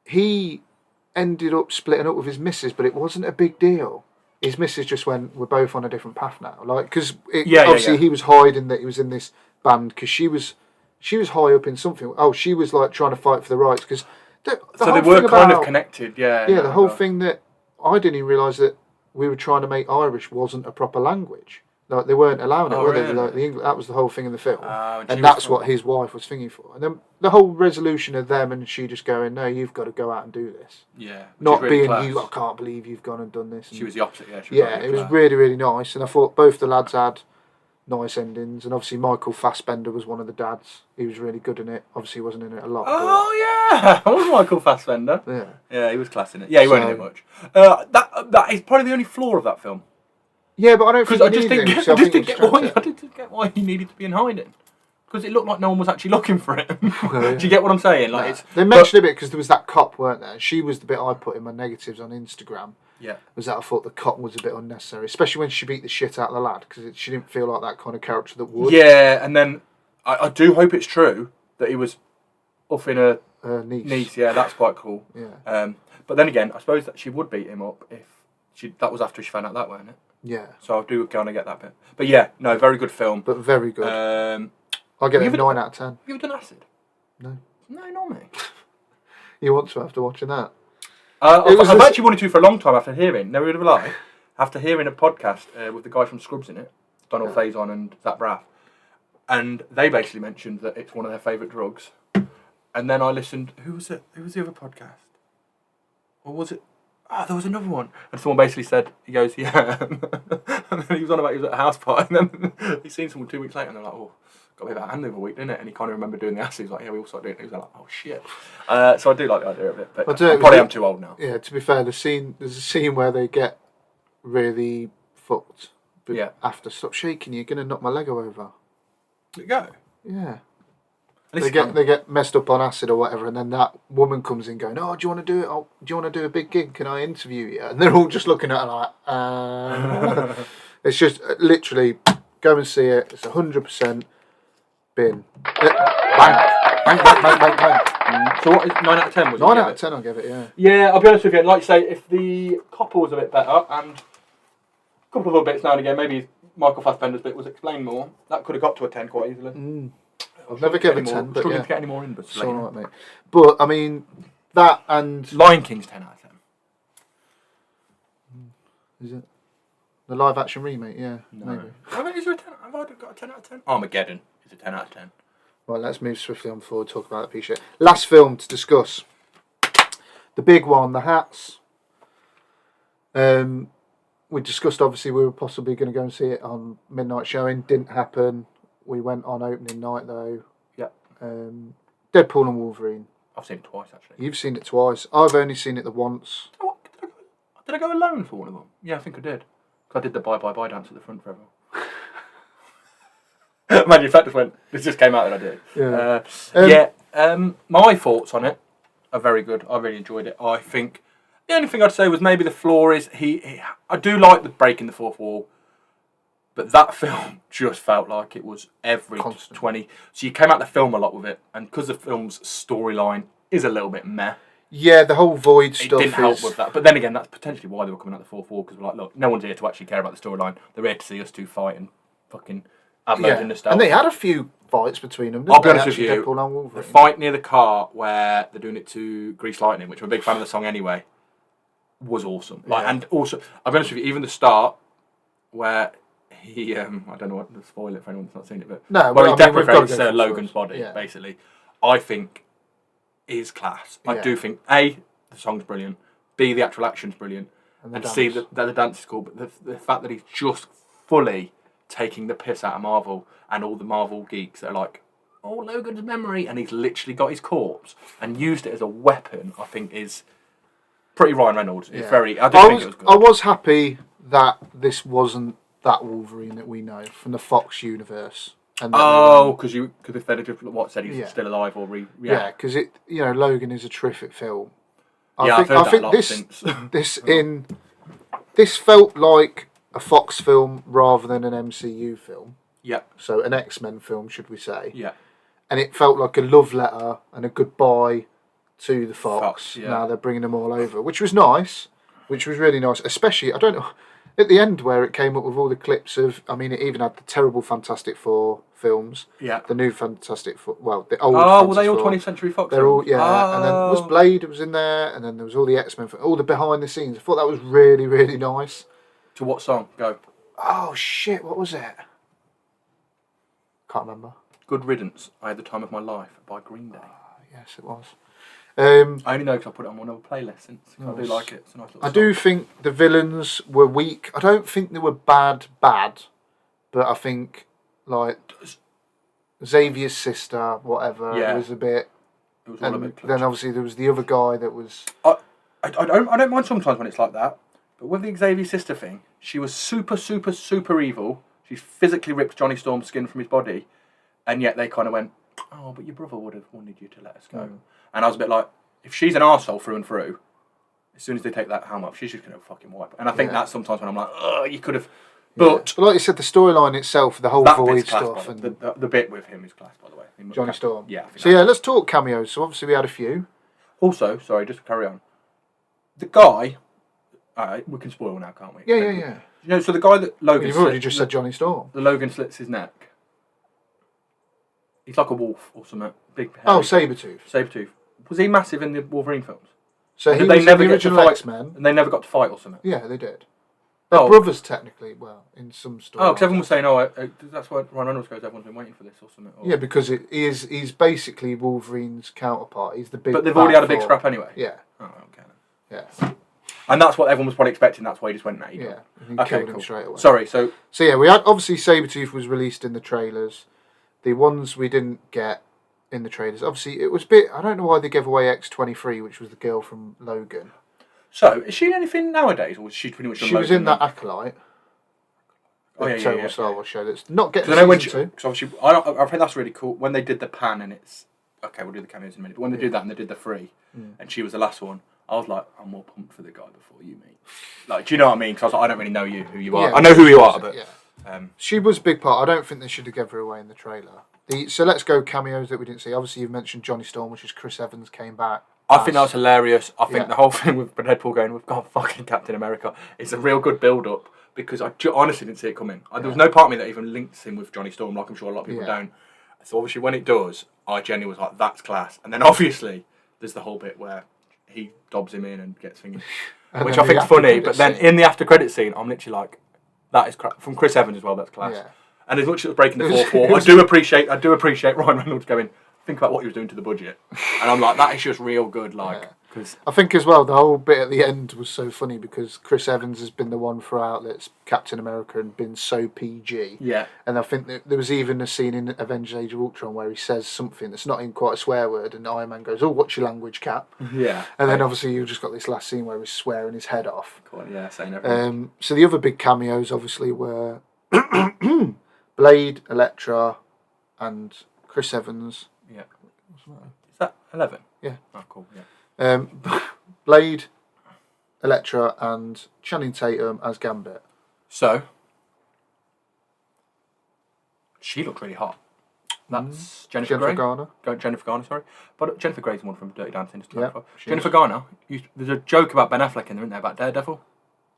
he ended up splitting up with his missus, but it wasn't a big deal. His missus just went, "We're both on a different path now." Like because obviously he was hiding that he was in this band because she was high up in something. Oh, she was like trying to fight for the rights because so they were kind of connected. Yeah. Yeah, the whole thing that I didn't even realise that we were trying to make Irish wasn't a proper language. Like they weren't allowing it, were they? Like the English, that was the whole thing in the film, and that's what his wife was thinking for. And then the whole resolution of them and she just going, "No, you've got to go out and do this." Yeah, not being you. I can't believe you've gone and done this. And she was the opposite. Yeah, it was really, really nice. And I thought both the lads had nice endings. And obviously Michael Fassbender was one of the dads. He was really good in it. Obviously he wasn't in it a lot. Oh yeah, I was Michael Fassbender. Yeah, he was class in it. Yeah, he wasn't in it much. That is probably the only flaw of that film. Yeah, but I don't think I just didn't get why he needed to be in hiding. Because it looked like no one was actually looking for him. Do you get what I'm saying? Like they mentioned a bit because there was that cop, weren't there? She was the bit I put in my negatives on Instagram. Yeah. Was that I thought the cop was a bit unnecessary, especially when she beat the shit out of the lad because she didn't feel like that kind of character that would. Yeah, and then I do hope it's true that he was off in a niece. Yeah, that's quite cool. Yeah. But then again, I suppose that she would beat him up if that was after she found out that, wasn't it? Yeah. So I do kind of get that bit. But yeah, no, very good film. But very good. I'll give it a 9 out of 10. Have you ever done acid? No. No, not me. You want to after watching that? I've actually wanted to for a long time after hearing, never would have lied, after hearing a podcast with the guy from Scrubs in it, Donald Faison and Zach Braff. And they basically mentioned that it's one of their favourite drugs. And then I listened, who was it? Who was the other podcast? Or was it? There was another one. And someone basically said, he goes, yeah. And then he was on about he was at a house party. And then he's seen someone 2 weeks later and they're like, oh, got me that hand the other week, didn't it? And he kind of remembered doing the acid. He was like, yeah, we all started doing it. He was like, oh, shit. So I do like the idea of it. But I probably am too old now. Yeah, to be fair, there's a scene where they get really fucked. But Yeah. after, stop shaking, you're going to knock my Lego over. There you go. Yeah. They get messed up on acid or whatever, and then that woman comes in going, "Oh, do you want to do it? Oh, do you want to do a big gig? Can I interview you?" And they're all just looking at her like, It's just literally go and see it. It's 100% bin. Bang, bang, bang, bang, bang, bang. So what is 9 out of 10? Was 9 out of 10. I'll give it. Yeah. Yeah, I'll be honest with you. Like you say, if the copper was a bit better and a couple of other bits now and again, maybe Michael Fassbender's bit was explained more, that could have got to a 10 quite easily. I'll never give it 10, but struggling to get any more in, but it's all right, mate. But I mean, that and Lion King's 10 out of 10. Is it the live action remake? Yeah, No. maybe. Is there a 10? Have I got a 10 out of 10? Armageddon is a 10 out of 10. Right, let's move swiftly on forward. Talk about that piece of shit. Last film to discuss. The big one, The Hats. We discussed, obviously, we were possibly going to go and see it on midnight showing. Didn't happen. We went on opening night, though. Yep. Deadpool and Wolverine. I've seen it twice, actually. You've seen it twice. I've only seen it the once. Oh, did I go alone for one of them? Yeah, I think I did. I did the bye bye bye dance at the front forever. Man, in fact, it just came out that I did. Yeah. My thoughts on it are very good. I really enjoyed it. I think the only thing I'd say was maybe the flaw is I do like the breaking the fourth wall, but that film just felt like it was every Constant. 20. So you came out the film a lot with it, and because the film's storyline is a little bit meh. Yeah, the whole void stuff. It didn't help with that. But then again, that's potentially why they were coming out the fourth wall, because we're like, look, no one's here to actually care about the storyline. They're here to see us two fight and fucking have loads of nostalgia. And they had a few fights between them. I'll be honest with you, Deadpool and Wolverine. the fight near the car where they're doing it to Grease Lightning, which I'm a big fan of the song anyway, was awesome. Like, and also, I'll be honest with you, even the start where he, I don't know what to spoil it for anyone that's not seen it, but where he deprecates Logan's body, basically, I think is class. I do think A, the song's brilliant, B, the actual action's brilliant, and C, that the dance is cool, but the fact that he's just fully taking the piss out of Marvel and all the Marvel geeks that are like, oh, Logan's memory, and he's literally got his corpse and used it as a weapon, I think is pretty Ryan Reynolds. It's very. I think it was good. I was happy that this wasn't that Wolverine that we know from the Fox universe. And because if they'd have just said he's still alive or because Logan is a terrific film. I think this felt like a Fox film rather than an MCU film. Yeah. So an X-Men film, should we say? Yeah. And it felt like a love letter and a goodbye to the Fox. Now they're bringing them all over, which was nice, which was really nice. Especially, I don't know, at the end where it came up with all the clips of, I mean, it even had the terrible Fantastic Four films. Yeah. The new Fantastic Four, well, the old Fantastic were they all 20th Century Fox They're films? all, and then was Blade was in there, and then there was all the X-Men, all the behind the scenes. I thought that was really, really nice. To what song? Go. Oh, shit, what was it? Can't remember. Good Riddance, I Had the Time of My Life by Green Day. Yes, it was. I only know because I put it on one of the playlists since. I do like it. It's a nice little song. Do think the villains were weak. I don't think they were bad, but I think, like, Xavier's sister, whatever, was a bit... It was all a bit clutch. Then obviously there was the other guy that was... I don't mind sometimes when it's like that, but with the Xavier sister thing, she was super, super, super evil. She physically ripped Johnny Storm's skin from his body, and yet they kind of went, oh, but your brother would have wanted you to let us go. And I was a bit like, if she's an arsehole through and through, as soon as they take that helm off, she's just going to fucking wipe. And I think that's sometimes when I'm like, oh, you could have... But like you said, the storyline itself, the whole void stuff. And the bit with him is class, by the way. Johnny Storm. Yeah. So let's talk cameos. So obviously we had a few. Also, sorry, just to carry on. The guy... we can spoil now, can't we? Yeah. You know, so the guy that Logan... You've already just said Johnny Storm. The Logan slits his neck. He's like a wolf or something. Big. Oh, Sabretooth. Sabretooth. Was he massive in the Wolverine films? So he was in the original X-Men. And they never got to fight or something? Yeah, they did. They're brothers, technically, well, in some stories. Oh, because everyone was saying, that's why Ryan Reynolds goes, everyone's been waiting for this or something. Or... Yeah, because he's basically Wolverine's counterpart. He's the big... But they've already had a big scrap anyway? Yeah. Oh, okay. Yeah. And that's what everyone was probably expecting, that's why he just went, Yeah, he okay, killed him straight away. Sorry, so yeah, we had, obviously Sabretooth was released in the trailers. The ones we didn't get in the trailers, obviously it was a bit, I don't know why they gave away X-23, which was the girl from Logan. So, is she in anything nowadays, or was she pretty much... She was in that Acolyte. Total Star Wars show that's not getting season 2. Because obviously, I think that's really cool. When they did the pan and it's... Okay, we'll do the cameos in a minute. But when they did that and they did the 3, and she was the last one, I was like, I'm more pumped for the guy before you, mate. Like, do you know what I mean? Because I was like, I don't really know who you are. I know who you are, but... she was a big part. I don't think they should have given her away in the trailer. So let's go cameos that we didn't see. Obviously, you've mentioned Johnny Storm, which is Chris Evans came back. I think that was hilarious. I think the whole thing with Deadpool going, we've got fucking Captain America, it's a real good build-up because I honestly didn't see it coming. There was no part of me that even links him with Johnny Storm, like I'm sure a lot of people don't. So obviously when it does, I genuinely was like, that's class. And then obviously there's the whole bit where he dobs him in and gets thingy, which I think is funny. But then in the after-credit scene, I'm literally like, that is from Chris Evans as well, that's class. Yeah. And as much as it was breaking the fourth wall, I do appreciate Ryan Reynolds going, think about what he was doing to the budget. And I'm like, that is just real good. Like, cause I think as well, the whole bit at the end was so funny because Chris Evans has been the one throughout that's Captain America and been so PG. Yeah. And I think that there was even a scene in Avengers Age of Ultron where he says something that's not in quite a swear word and Iron Man goes, oh, what's your language, Cap? Yeah. And then obviously you've just got this last scene where he's swearing his head off. Cool, yeah, saying everything. So the other big cameos obviously were Blade, Elektra and Chris Evans. Yeah. Is that 11? Yeah. Oh, cool, yeah. Blade, Elektra and Channing Tatum as Gambit. So, she looked really hot. That's Jennifer Garner. Jennifer Garner, sorry. But Jennifer Grey's the one from Dirty Dancing. Jennifer Garner, there's a joke about Ben Affleck in there, isn't there, about Daredevil?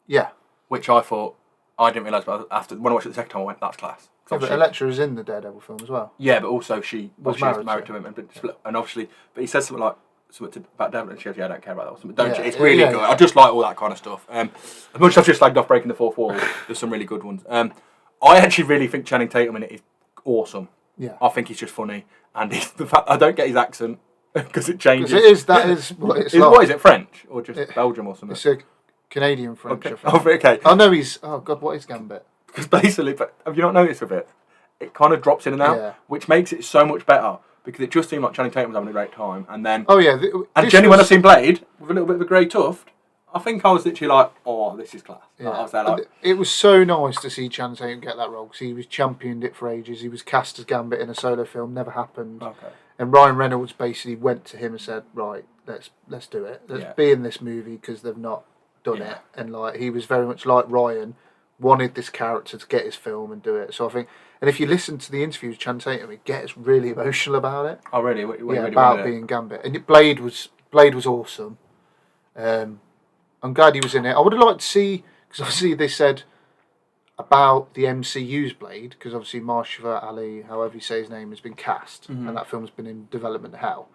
Yeah. Which I thought, I didn't realise, but after when I watched it the second time, I went, that's class. Yeah, but Elektra is in the Daredevil film as well. Yeah, but also she was married to him, and obviously, but he says something like about Daredevil, and she goes, "Yeah, I don't care about that." Or something. Don't you? It's really good. I just like all that kind of stuff. As much as I've just slagged off breaking the fourth wall, there's some really good ones. I actually really think Channing Tatum in it is awesome. Yeah, I think he's just funny, and the fact I don't get his accent because it changes. That is what it's like. What is it? French or just Belgium or something? It's a Canadian French. Okay. Okay. Oh no, he's. Oh God, what is Gambit? Because basically, but have you not noticed with it? It kind of drops in and out, which makes it so much better because it just seemed like Channing Tatum was having a great time, and then and genuinely when I seen Blade with a little bit of a grey tuft, I think I was literally like, oh, this is class. Yeah. I was there like, it was so nice to see Channing Tatum get that role because he was championed it for ages. He was cast as Gambit in a solo film, never happened. Okay. And Ryan Reynolds basically went to him and said, right, let's do it. Let's be in this movie because they've not done it. And like he was very much like Ryan. Wanted this character to get his film and do it. So I think, and if you listen to the interviews with Channing Tatum, he gets really emotional about it. Oh really? About being Gambit. And Blade was awesome. I'm glad he was in it. I would have liked to see, because obviously they said about the MCU's Blade, because obviously Mahershala Ali, however you say his name, has been cast, and that film's been in development hell.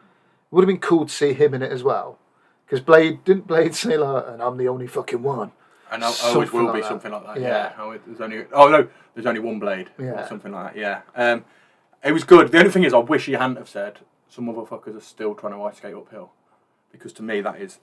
It would have been cool to see him in it as well, because didn't Blade say like, and I'm the only fucking one? And always will be something like that. Yeah. There's only one Blade. Or something like that. Yeah. It was good. The only thing is, I wish he hadn't have said some motherfuckers are still trying to ice skate uphill, because to me that is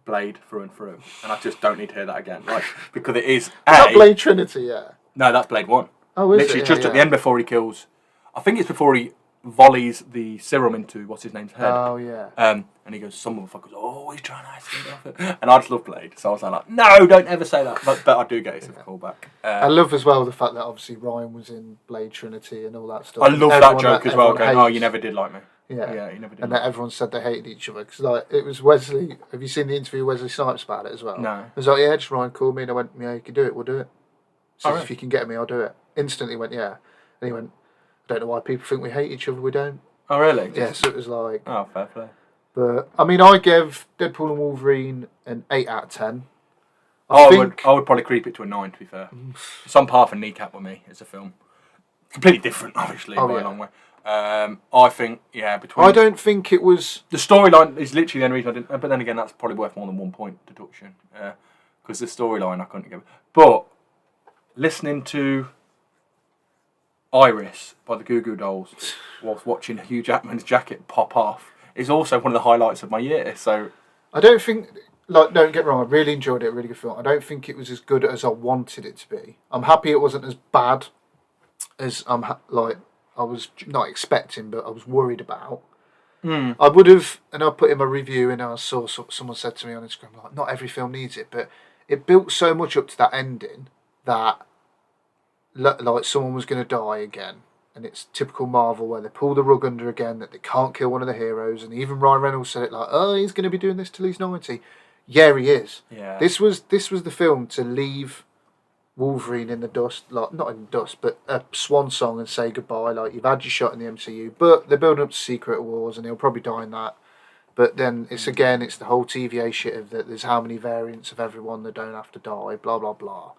Blade through and through, and I just don't need to hear that again. Like because it is. Is that Blade Trinity? Yeah. No, that's Blade 1. Oh, is literally it? Just at the end before he kills. I think it's before he volleys the serum into what's his name's head. Oh yeah. And he goes, some motherfuckers always trying to ice skate off it, and I just love Blade, so I was like, no, don't ever say that. But I do get it as a callback. I love as well the fact that obviously Ryan was in Blade Trinity and all that stuff. I love that joke as well. Going, oh, you never did like me. Yeah, you never did. And that everyone said they hated each other because like it was Wesley. Have you seen the interview with Wesley Snipes about it as well? No. It was like, yeah, just Ryan called me and I went, yeah, you can do it. We'll do it. So really? If you can get me, I'll do it. Instantly went, yeah. And he went, I don't know why people think we hate each other. We don't. Oh really? Yeah. So it was like. Oh, fair play. But I mean, I gave Deadpool and Wolverine an 8 out of 10. I would probably creep it to a 9. To be fair, it's on par for Kneecap with me as a film. Completely different, obviously, by a long way. I think, between. I don't think it was. The storyline is literally the only reason I didn't. But then again, that's probably worth more than 1 point deduction. Because the storyline I couldn't give. But listening to Iris by the Goo Goo Dolls whilst watching Hugh Jackman's jacket pop off is also one of the highlights of my year. So I don't think. Like, don't get me wrong, I really enjoyed it, really good film. I don't think it was as good as I wanted it to be. I'm happy it wasn't as bad as I was not expecting, but I was worried about. I would have, and I put in my review, and I saw someone said to me on Instagram, like, not every film needs it, but it built so much up to that ending that like someone was going to die again. And it's typical Marvel where they pull the rug under again, that they can't kill one of the heroes. And even Ryan Reynolds said it like, oh, he's going to be doing this till he's 90. Yeah, he is. Yeah. This was the film to leave Wolverine in the dust, like not in the dust, but a swan song and say goodbye. Like, you've had your shot in the MCU, but they're building up to Secret Wars and he'll probably die in that. But then it's the whole TVA shit of that there's how many variants of everyone that don't have to die, blah, blah, blah.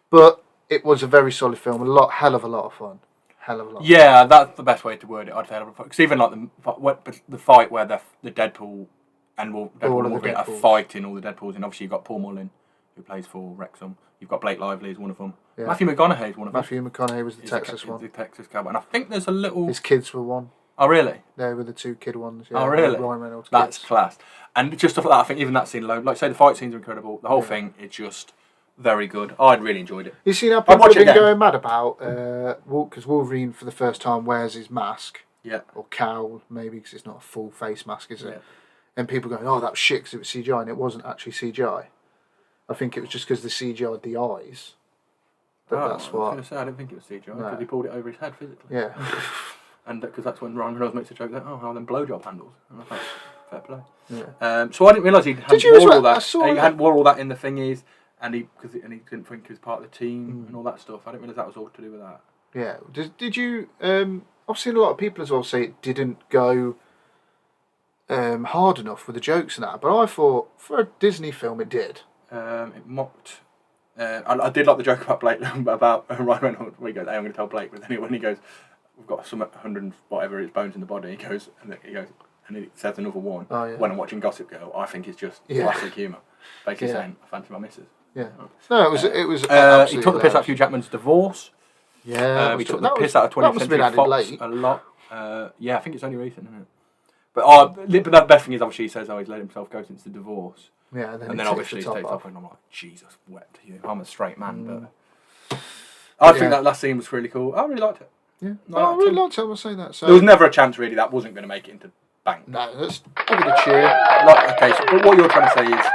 But it was a very solid film, hell of a lot of fun. Hell of a lot. Yeah, that's the best way to word it. I'd say because even like the fight where the Deadpool and Wolverine are fighting all the Deadpools, and obviously you've got Paul Mullen who plays for Wrexham. You've got Blake Lively as one of them. Yeah. Matthew McConaughey is one of them. Matthew McConaughey was the Texas one. The Texas cowboy, and I think there's a little. His kids were one. Oh really? They were the 2 kid ones. Yeah, oh really? Ryan Reynolds. That's class. And just stuff like that. I think even that scene alone, like say the fight scenes are incredible. The whole thing, it's just very good. I'd really enjoyed it. You seen how people have been going mad about because Wolverine for the first time wears his mask. Yeah. Or cowl, maybe, because it's not a full face mask, is it? Yeah. And people going, oh, that was shit because it was CGI, and it wasn't actually CGI. I think it was just because the CGI'd the eyes. But that's what. I was going to say, I didn't think it was CGI because he pulled it over his head physically. Yeah. And because that's when Ryan Reynolds makes a joke that, oh, how them blowjob handles. And I thought, fair play. Yeah. So I didn't realise he hadn't wore all that in the thingies. And he didn't think he was part of the team and all that stuff. I didn't realise that was all to do with that. Yeah. Did you? I've seen a lot of people as well say it didn't go hard enough with the jokes and that, but I thought for a Disney film it did. It mocked. I did like the joke about Blake about Ryan Reynolds. Where he goes, hey, I'm going to tell Blake, but then when he goes, we've got some 100 whatever his bones in the body. He goes, and he says another one. Oh, yeah. When I'm watching Gossip Girl, I think it's just classic humour. Basically saying, I fancy my missus. Yeah. No, it was. He took the piss out of Hugh Jackman's divorce. Yeah. He took the piss out of 20th Century Fox late. a lot. Yeah, I think it's only recent, isn't it? But the best thing is obviously he says, he's let himself go since the divorce. Yeah, and then obviously he takes off, and I'm like, Jesus, wept you. I'm a straight man, but I think that last scene was really cool. I really liked it. Yeah, I really liked it. I must say that. So there was never a chance really that wasn't going to make it into bank. No, let's give it a cheer. But what you're trying to say is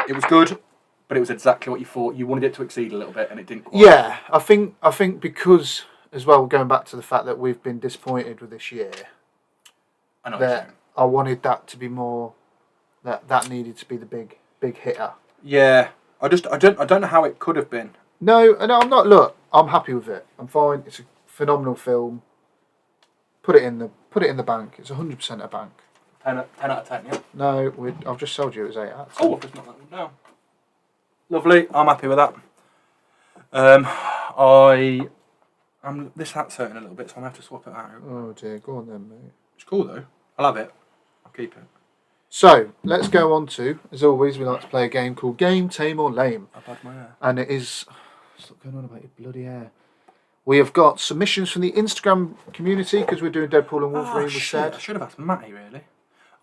it was good, but it was exactly what you thought. You wanted it to exceed a little bit, and it didn't quite. Yeah, I think because as well, going back to the fact that we've been disappointed with this year. I know what you're saying. I wanted that to be more. That needed to be the big hitter. Yeah, I don't know how it could have been. No, I'm not. Look, I'm happy with it. I'm fine. It's a phenomenal film. Put it in the bank. It's 100% a bank. 10 out of 10, yeah. No, I've just sold you. It was 8 out of 10. Oh, it's not that one down. Lovely. I'm happy with that. This hat's hurting a little bit, so I'm gonna have to swap it out. Oh dear, go on then, mate. It's cool though. I'll have it. I'll keep it. So, let's go on to, as always, we like to play a game called Game, Tame or Lame. I've had my hair. And it is... Stop going on about your bloody hair. We have got submissions from the Instagram community, because we're doing Deadpool and Wolverine, we said. I should have asked Matty, really.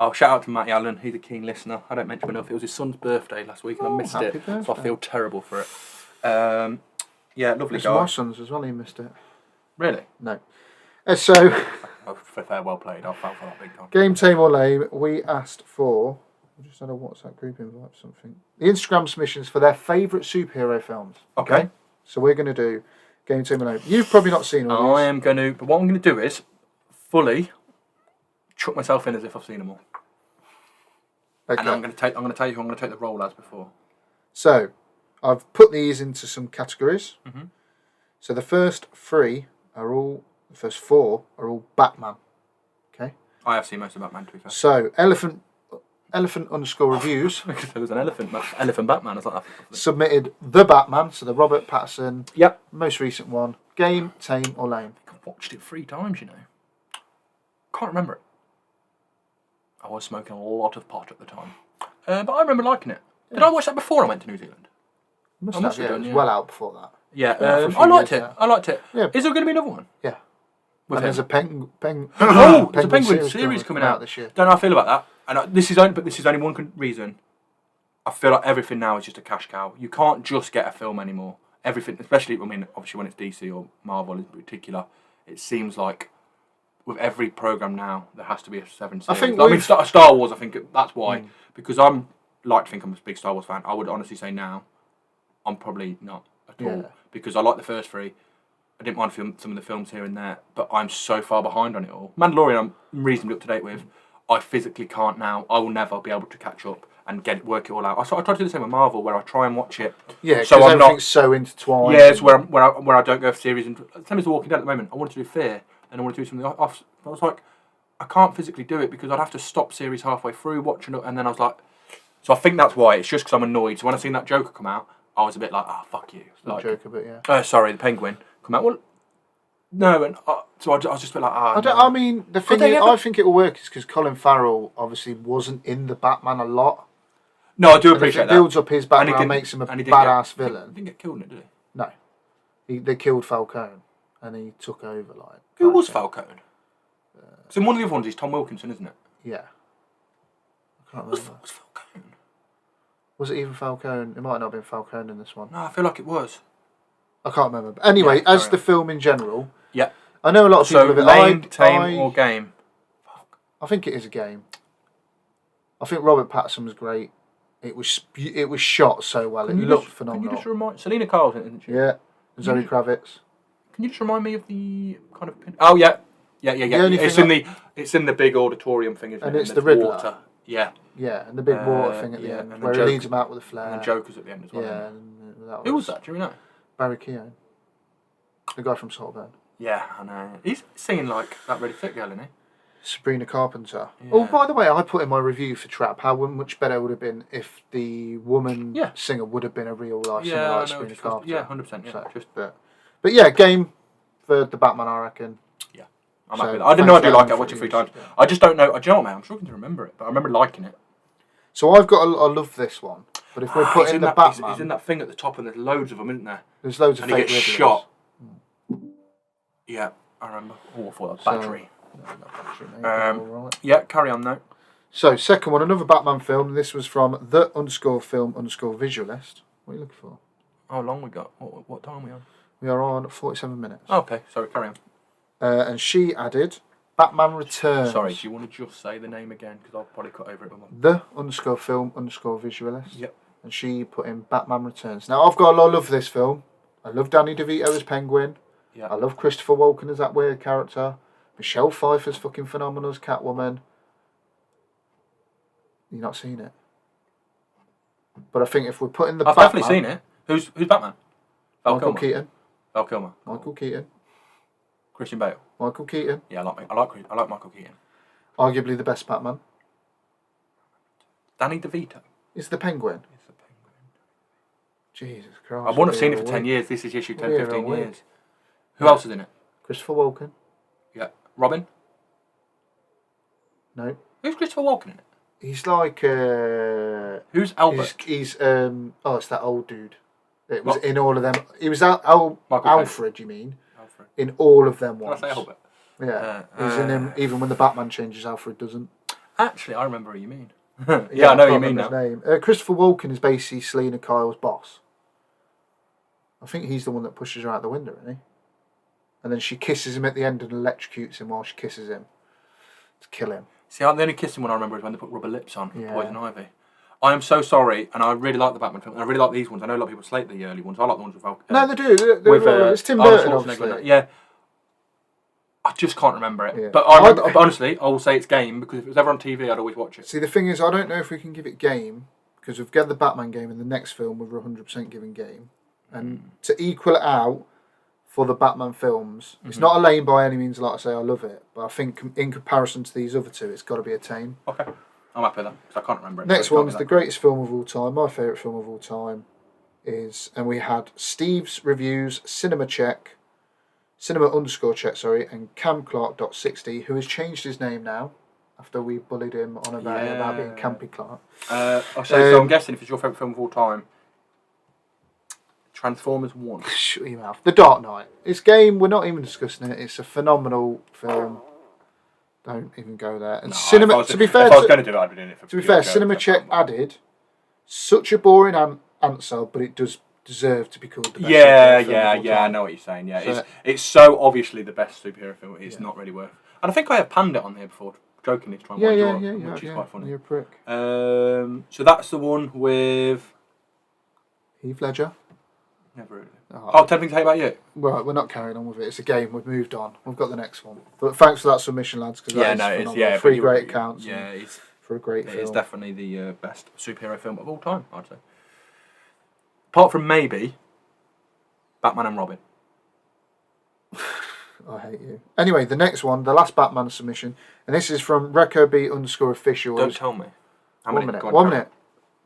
Oh, shout out to Matty Allen. He's a keen listener. I don't mention him enough. It was his son's birthday last week, and I missed it. Birthday. So I feel terrible for it. Yeah, lovely guy. My son's as well, he missed it. Really? No. So... Fair, well played. I fell for that big time. Game, Tame or Lame, we asked for... I just had a WhatsApp group invite for something. The Instagram submissions for their favourite superhero films. Okay. So we're going to do Game, Tame or Lame. You've probably not seen all these. I am going to... But what I'm going to do is fully chuck myself in as if I've seen them all. Okay. And I'm going to tell you who I'm going to take the role as before. So, I've put these into some categories. Mm-hmm. So the first 3 are all... The first 4 are all Batman. Okay. I have seen most of Batman, to be fair. So elephant underscore reviews. There was an elephant Batman. I was like, submitted the Batman, so the Robert Pattinson. Yep. Most recent one. Game, Tame or Lame. I think I watched it 3 times. Can't remember it. I was smoking a lot of pot at the time, but I remember liking it. Yeah. Did I watch that before I went to New Zealand? Must have done. It was well out before that. Yeah, I liked it. I liked it. Yeah. Is there going to be another one? Yeah. And there's a there's a Penguin series coming out this year. Don't know how I feel about that. And this is only one reason. I feel like everything now is just a cash cow. You can't just get a film anymore. Everything, especially obviously when it's DC or Marvel in particular, it seems like with every program now there has to be a 7 series. Star Wars. I think that's why because I'm like to think I'm a big Star Wars fan. I would honestly say now I'm probably not at all because I like the first 3. I didn't mind some of the films here and there, but I'm so far behind on it all. Mandalorian, I'm reasonably up to date with. I physically can't now. I will never be able to catch up and work it all out. I try to do the same with Marvel, where I try and watch it. Yeah, because so everything's so intertwined. Yeah, it's where I don't go for series. And same as The Walking Dead at the moment. I wanted to do Fear, and I wanted to do something off. I was like, I can't physically do it because I'd have to stop series halfway through watching it, and then I was like, so I think that's why. It's just because I'm annoyed. So when I seen that Joker come out, I was a bit like, fuck you. Like, Joker, but yeah. Sorry, the Penguin come out. Well, no, and so I was just a bit like, I mean, the thing is, I think it will work is because Colin Farrell obviously wasn't in the Batman a lot. No, I do appreciate that. It builds up his background, makes him a badass villain. He didn't get killed in it, did he? No. They killed Falcone, and he took over, like... Who was Falcone? So in one of the other ones, he's Tom Wilkinson, isn't it? Yeah. I can't remember. Was Falcone? Was it even Falcone? It might not have been Falcone in this one. No, I feel like it was. I can't remember. But anyway, as the film in general... Yeah. I know a lot of people... So, lame, tame, or game? I think it is a game. I think Robert Pattinson was great. It was shot so well. It looked phenomenal. Can you just remind... Selena Kyle's in it, isn't she? Yeah. Zoe Kravitz. Can you just remind me of the kind of... Oh, yeah. Yeah. It's in the big auditorium thing, isn't it? And it's the Riddler. Water. Yeah. Yeah, and the big water thing at the end, where he leads him out with a flare. And the Joker's at the end as well. Yeah. Who was that? Do you know? Barry Keoghan. The guy from Saltburn. Yeah, I know. He's singing like that really fit girl, isn't he? Sabrina Carpenter. Yeah. Oh, by the way, I put in my review for Trap how much better it would have been if the woman singer would have been a real life singer like Sabrina Carpenter. Yeah, 100%. Yeah, so, but yeah, game for the Batman, I reckon. Yeah, I'm happy with that. I didn't know I do like it. I watched it 3 times. Yeah. I just don't know. Do you know what, man? I'm struggling to remember it, but I remember liking it. So I love this one. But if we're putting the Batman, he's in that thing at the top, and there's loads of them, isn't there? There's loads of fake Riddlers. And he gets shot. Yeah, I remember. Oh, I thought that was battery. Yeah, carry on now. So, second one, another Batman film. This was from the_film_visualist. What are you looking for? How long we got? What time are we on? We are on 47 minutes. Oh, okay, sorry, carry on. And she added Batman Returns. Sorry, do you want to just say the name again? Because I'll probably cut over it. The_film_visualist. Yep. And she put in Batman Returns. Now, I've got a lot of love for this film. I love Danny DeVito as Penguin. Yeah. I love Christopher Walken as that weird character. Michelle Pfeiffer's fucking phenomenal as Catwoman. You've not seen it? But I think if we're putting the Batman... I've definitely seen it. Who's Batman? Michael Keaton. Val Kilmer. Michael Keaton. Christian Bale. Michael Keaton. Yeah, I like Michael Keaton. Arguably the best Batman. Danny DeVito. Is the Penguin. Jesus Christ. I wouldn't have seen it for 10 years. This is issue 10, 15 years. Who else is in it? Christopher Walken. Yeah. Robin? No. Who's Christopher Walken in it? He's like... Who's Albert? He's it's that old dude. It was in all of them. He was Alfred, you mean? Alfred. In all of them ones. Did I say Albert? Yeah. He's in him, even when the Batman changes, Alfred doesn't. Actually, I remember who you mean. Yeah, I know who you mean now. His name. Christopher Walken is basically Selena Kyle's boss. I think he's the one that pushes her out the window, isn't he? And then she kisses him at the end and electrocutes him while she kisses him to kill him. See, the only kissing one I remember is when they put rubber lips on Poison Ivy. I am so sorry, and I really like the Batman film, and I really like these ones. I know a lot of people slate the early ones. I like the ones with no, they do. It's Tim Burton, obviously. Yeah. I just can't remember it. Yeah. But I remember, honestly, I will say it's game, because if it was ever on TV, I'd always watch it. See, the thing is, I don't know if we can give it game, because we've got the Batman game, and the next film we're 100% giving game. And to equal it out for the Batman films, it's not a lane by any means, like I say, I love it. But I think in comparison to these other two, it's got to be a tame. Okay. I'm happy with that, because I can't remember it. Next one's the greatest film of all time. My favourite film of all time is, and we had Steve's Reviews, cinema_check, and camclark.60, who has changed his name now after we bullied him on about being Campy Clark. So I'm guessing if it's your favourite film of all time, Transformers 1. Shut your mouth. The Dark Knight. It's game, we're not even discussing it. It's a phenomenal film. Don't even go there. And to be fair, I'd be doing it for to be fair, cinema_check added such a boring answer, but it does deserve to be called the best superhero film. I know what you're saying. Yeah, so, it's so obviously the best superhero film. It's not really worth. And I think I have panned it on here before, jokingly to try and wind you up, which is quite funny. You're a prick. So that's the one with Heath Ledger. Never heard of Oh, 10 things I hate about you. Right, we're not carrying on with it. It's a game. We've moved on. We've got the next one. But thanks for that submission, lads. Because phenomenal. 3 great accounts. Yeah, it's for a great film. It's definitely the best superhero film of all time, I'd say. Apart from maybe Batman and Robin. I hate you. Anyway, the next one, the last Batman submission, and this is from RecoB_official. Don't tell me. How many? 1 minute.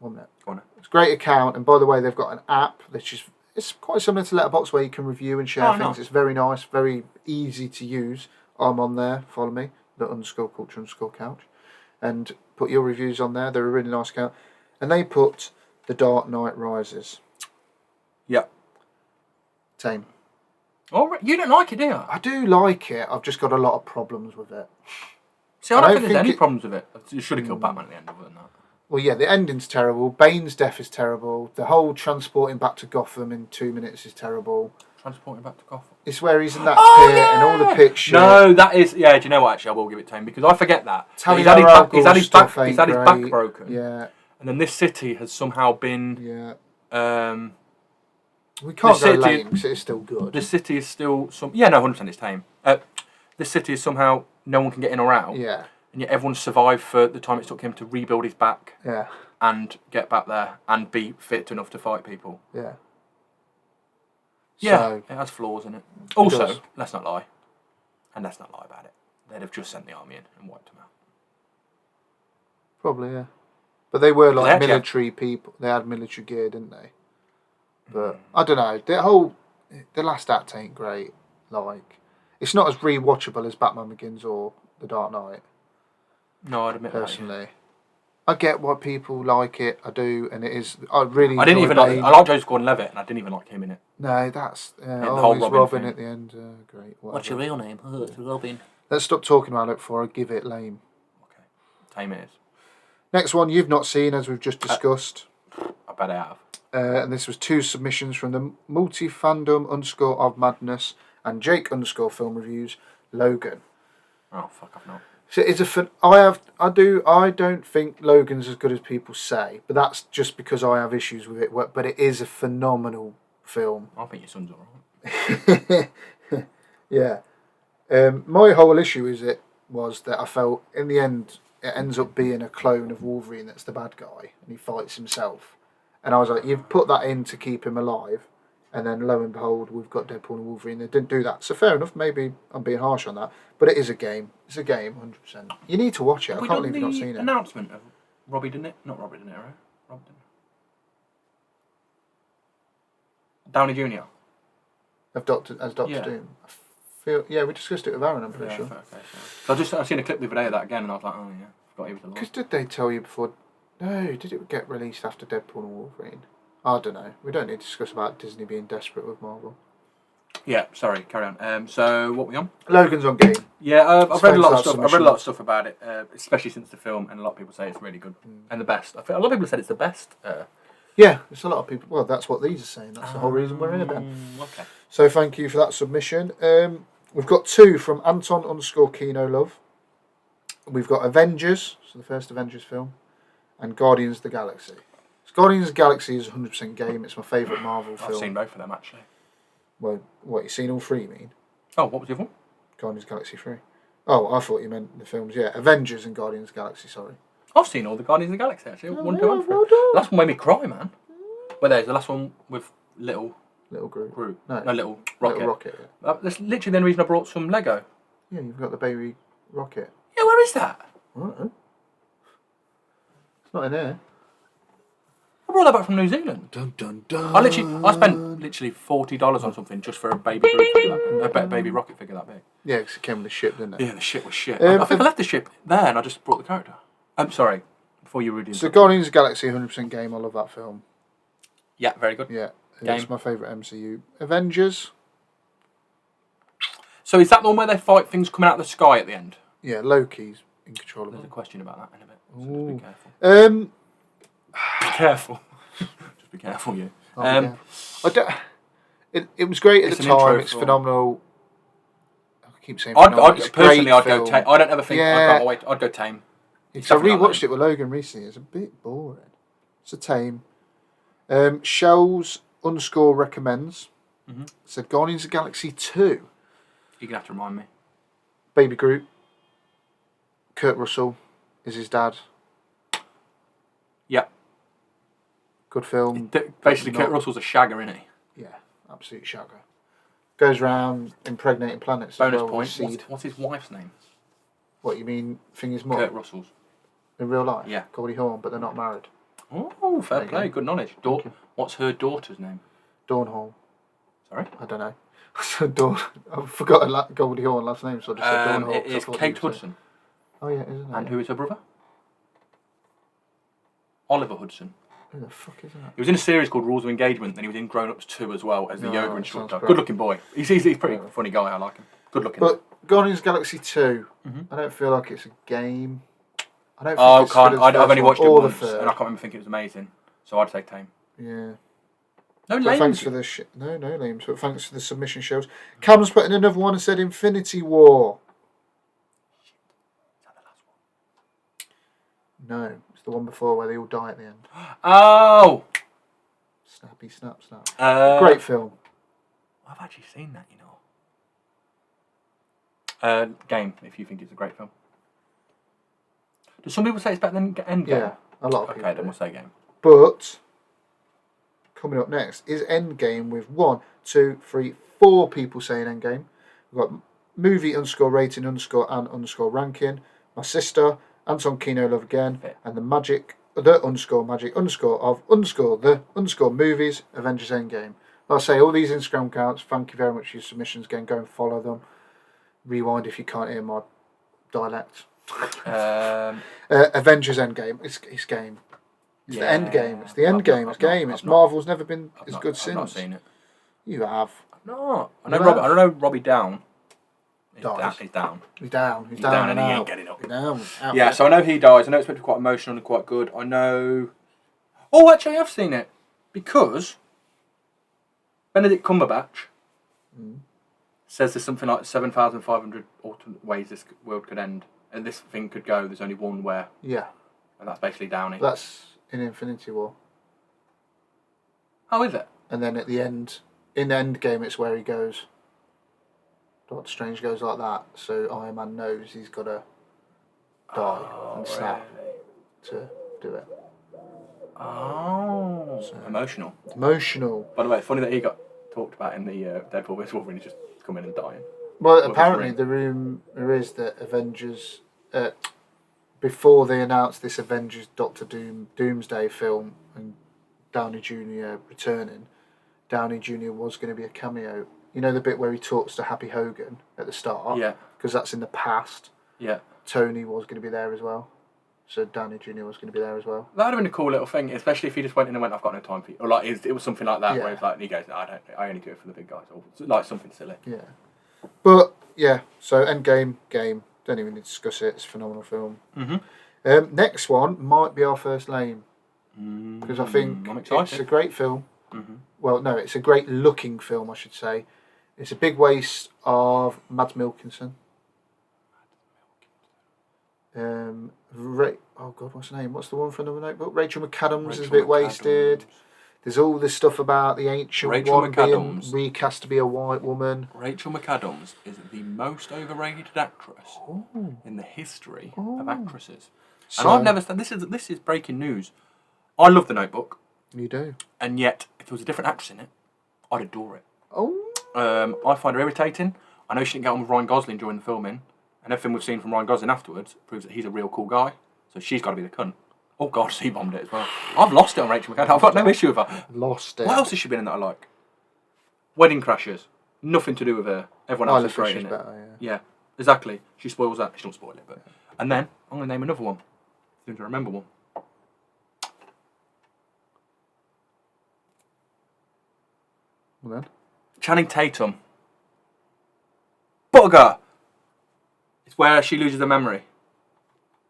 Go on. It's a great account, and by the way, they've got an app that's just, it's quite similar to Letterboxd where you can review and share things. Nice. It's very nice, very easy to use. I'm on there. Follow me, the_culture_couch, and put your reviews on there. They're a really nice account, and they put The Dark Knight Rises. Yep. Tame. Oh, you don't like it, do you? I do like it. I've just got a lot of problems with it. See, I don't think there's any problems with it. You should have killed Batman at the end, other than that. Well, yeah, the ending's terrible. Bane's death is terrible. The whole transporting back to Gotham in 2 minutes is terrible. Transporting back to Gotham? It's where he's in that pit and all the pit shit. No, that is... Yeah, do you know what, actually? I will give it to him, because I forget that. He's had his back broken. Yeah. And then this city has somehow been... Yeah. We can't go lame because it's still good. The city is still... Yeah, no, 100% it's tame. This city is somehow... No one can get in or out. Yeah. And yet everyone's survived for the time it took him to rebuild his back. Yeah. And get back there and be fit enough to fight people. Yeah. Yeah, so, it has flaws in it. Also, let's not lie. And let's not lie about it. They'd have just sent the army in and wiped them out. Probably, yeah. But they were like military people. They had military gear, didn't they? But I don't know. The last act ain't great. Like, it's not as rewatchable as Batman Begins or The Dark Knight. No, I'd admit personally. That, yeah. I get why people like it. I do, and it is. I really. I didn't even like. I like Joseph Gordon-Levitt, and I didn't even like him in it. No, that's the whole Robin at the end. Great. Whatever. What's your real name? Oh, it's Robin. Let's stop talking about it before I give it lame. Okay, tame it is. Next one you've not seen, as we've just discussed. I bet I have. And this was 2 submissions from the multi-fandom_of madness and Jake_film reviews. Logan. Oh fuck! I've not. So it's I don't think Logan's as good as people say, but that's just because I have issues with it. But it is a phenomenal film. I think your son's alright. Yeah. My whole issue was that I felt in the end it ends up being a clone of Wolverine that's the bad guy and he fights himself. And I was like, you've put that in to keep him alive, and then lo and behold, we've got Deadpool and Wolverine. They didn't do that. So fair enough, maybe I'm being harsh on that. But it is a game. It's a game, 100%. You need to watch it. I can't believe you've not seen it. Announcement of Robbie De Niro. Not Robbie De Niro. Rob De Niro. Downey Jr. As Doctor Doom. We discussed it with Aaron, I'm pretty sure. Okay, so I've seen a clip the other day of that again, and I was like, oh yeah, I forgot he was alive. Because did they tell you before? No, did it get released after Deadpool and Wolverine? I don't know. We don't need to discuss about Disney being desperate with Marvel. Yeah, sorry, carry on. So what we on? Logan's on game. Yeah, I've read a lot of stuff. I've read a lot of stuff about it, especially since the film, and a lot of people say it's really good and the best. I think a lot of people have said it's the best. Yeah, it's a lot of people. Well, that's what these are saying. That's the whole reason we're here then. Okay. So thank you for that submission. We've got 2 from Anton_Kino Love. We've got Avengers, so the first Avengers film, and Guardians of the Galaxy. Guardians of the Galaxy is a 100% game. It's my favourite Marvel film. I've seen both of them, actually. Well, what, you've seen all 3, you mean? Oh, what was the other one? Guardians of the Galaxy 3. Oh, I thought you meant the films. Yeah, Avengers and Guardians of the Galaxy, sorry. I've seen all the Guardians of the Galaxy, actually. One, two, and 3. Well done. The last one made me cry, man. Well, there's the last one with Little Groot. No, Little Rocket. Little Rocket, yeah. That's literally the only reason I brought some Lego. Yeah, you've got the baby rocket. Yeah, where is that? I don't know. It's not in here. I brought that back from New Zealand. Dun, dun, dun. I spent literally $40 on something just for a baby Groot figure that big, a baby rocket figure that big. Yeah, because it came with the ship, didn't it? Yeah, the ship was shit. I think I left the ship there and I just brought the character. I'm sorry, before you read it. So Guardians of the Galaxy, 100% game. I love that film. Yeah, very good. Yeah, it's my favourite MCU. Avengers. So is that the one where they fight things coming out of the sky at the end? Yeah, Loki's in control of it. There's a question about that in a bit. So just be careful. Be careful. Just be careful, you. I don't. It was great at the time. It's phenomenal. I keep saying phenomenal. I'd go tame. I don't ever think I'd go tame. So I rewatched it with Logan recently. It's a bit boring. It's a tame. Shells_recommends. So Guardians of the Galaxy 2. You're going to have to remind me. Baby Groot. Kurt Russell is his dad. Yep. Good film. Basically, Kurt Russell's a shagger, isn't he? Yeah, absolute shagger. Goes around impregnating planets. Bonus as well, point. What's his wife's name? What, you mean Finger's mum? Kurt Russell's. In real life? Yeah. Goldie Hawn, but they're not married. Oh, fair play. Good knowledge. What's her daughter's name? Dawn Hall. Sorry? I don't know. I forgot Goldie Hawn last name, so I just said Dawn Hall. It is Kate Hudson. Oh, yeah, isn't it? And who is her brother? Oliver Hudson. Who the fuck is that? He was in a series called Rules of Engagement, and he was in Grown Ups 2 as well as the yoga instructor. Great. Good looking boy. He's a pretty funny guy. I like him. Good looking. But Guardians of the Galaxy 2, I don't feel like it's a game. I don't think I've only watched it once, and I can't remember thinking it was amazing. So I'd say tame. Yeah. No But lames. thanks for the no names. But thanks for the submission shows. Cam's put in another one and said Infinity War. Is that the last one? No, it's the one before where they all die at the end. Oh! Snappy, snap, snap. Great film. I've actually seen that, you know. Game, if you think it's a great film. Do some people say it's better than Endgame? Yeah, a lot of people. Okay, then we'll say Game. But coming up next is Endgame with 1, 2, 3, 4 people saying Endgame. We've got movie _rating _and _ranking. My sister, Anton Kino Love Again, and the magic of the movies, Avengers Endgame. Like I say, all these Instagram accounts, thank you very much for your submissions again. Go and follow them. Rewind if you can't hear my dialect. Avengers Endgame. It's game. It's the end game. It's the end game. It's game. It's Marvel's never been as good since. I've not seen it. You have. No. I know Robbie Down. He's down. He's down And he ain't getting up. He's down. Yeah, so I know he dies. I know it's meant to be quite emotional and quite good. I know... Oh, actually, I have seen it. Because Benedict Cumberbatch says there's something like 7,500 alternate ways this world could end. And this thing could go. There's only one where. Yeah. And that's basically Downey. That's in Infinity War. Oh, is it? And then at the end, in Endgame, it's where he goes. Doctor Strange goes like that, so Iron Man knows he's got to die and snap to do it. Oh. So, emotional. Emotional. By the way, funny that he got talked about in the Deadpool Wolverine just coming and dying. Well, apparently the rumour is that Avengers, before they announced this Avengers Doctor Doomsday film and Downey Jr. returning, Downey Jr. was going to be a cameo. You know the bit where he talks to Happy Hogan at the start? Yeah. Because that's in the past. Yeah. Tony was going to be there as well. So Downey Jr. was going to be there as well. That would have been a cool little thing, especially if he just went in and went, I've got no time for you. Or like, it was something like that, where it's like, he goes, no, I only do it for the big guys. Or like something silly. Yeah. But, yeah, so Endgame, game. Don't even need to discuss it. It's a phenomenal film. Next one might be our first lame. Because I think it's a great film. Well, no, it's a great looking film, I should say. It's a big waste of Mads Mikkelsen. Oh God, what's her name? What's the one from the Notebook? Rachel McAdams is a bit wasted. There's all this stuff about the ancient one being recast to be a white woman. Rachel McAdams is the most overrated actress in the history of actresses. And I've never said this is breaking news. I love The Notebook. You do. And yet, if there was a different actress in it, I'd adore it. Oh. I find her irritating. I know she didn't get on with Ryan Gosling during the filming, and everything we've seen from Ryan Gosling afterwards proves that he's a real cool guy. So she's got to be the cunt. Oh God, she bombed it as well. I've lost it on Rachel McAdams. I've got no issue with her. Lost it. What else has she been in that I like? Wedding Crashers. Nothing to do with her. Everyone else is great in it. Better, yeah, exactly. She spoils that. She don't spoil it, but. And then I'm going to name another one. As soon as I remember one. Well then. Channing Tatum. Bugger! It's where she loses her memory.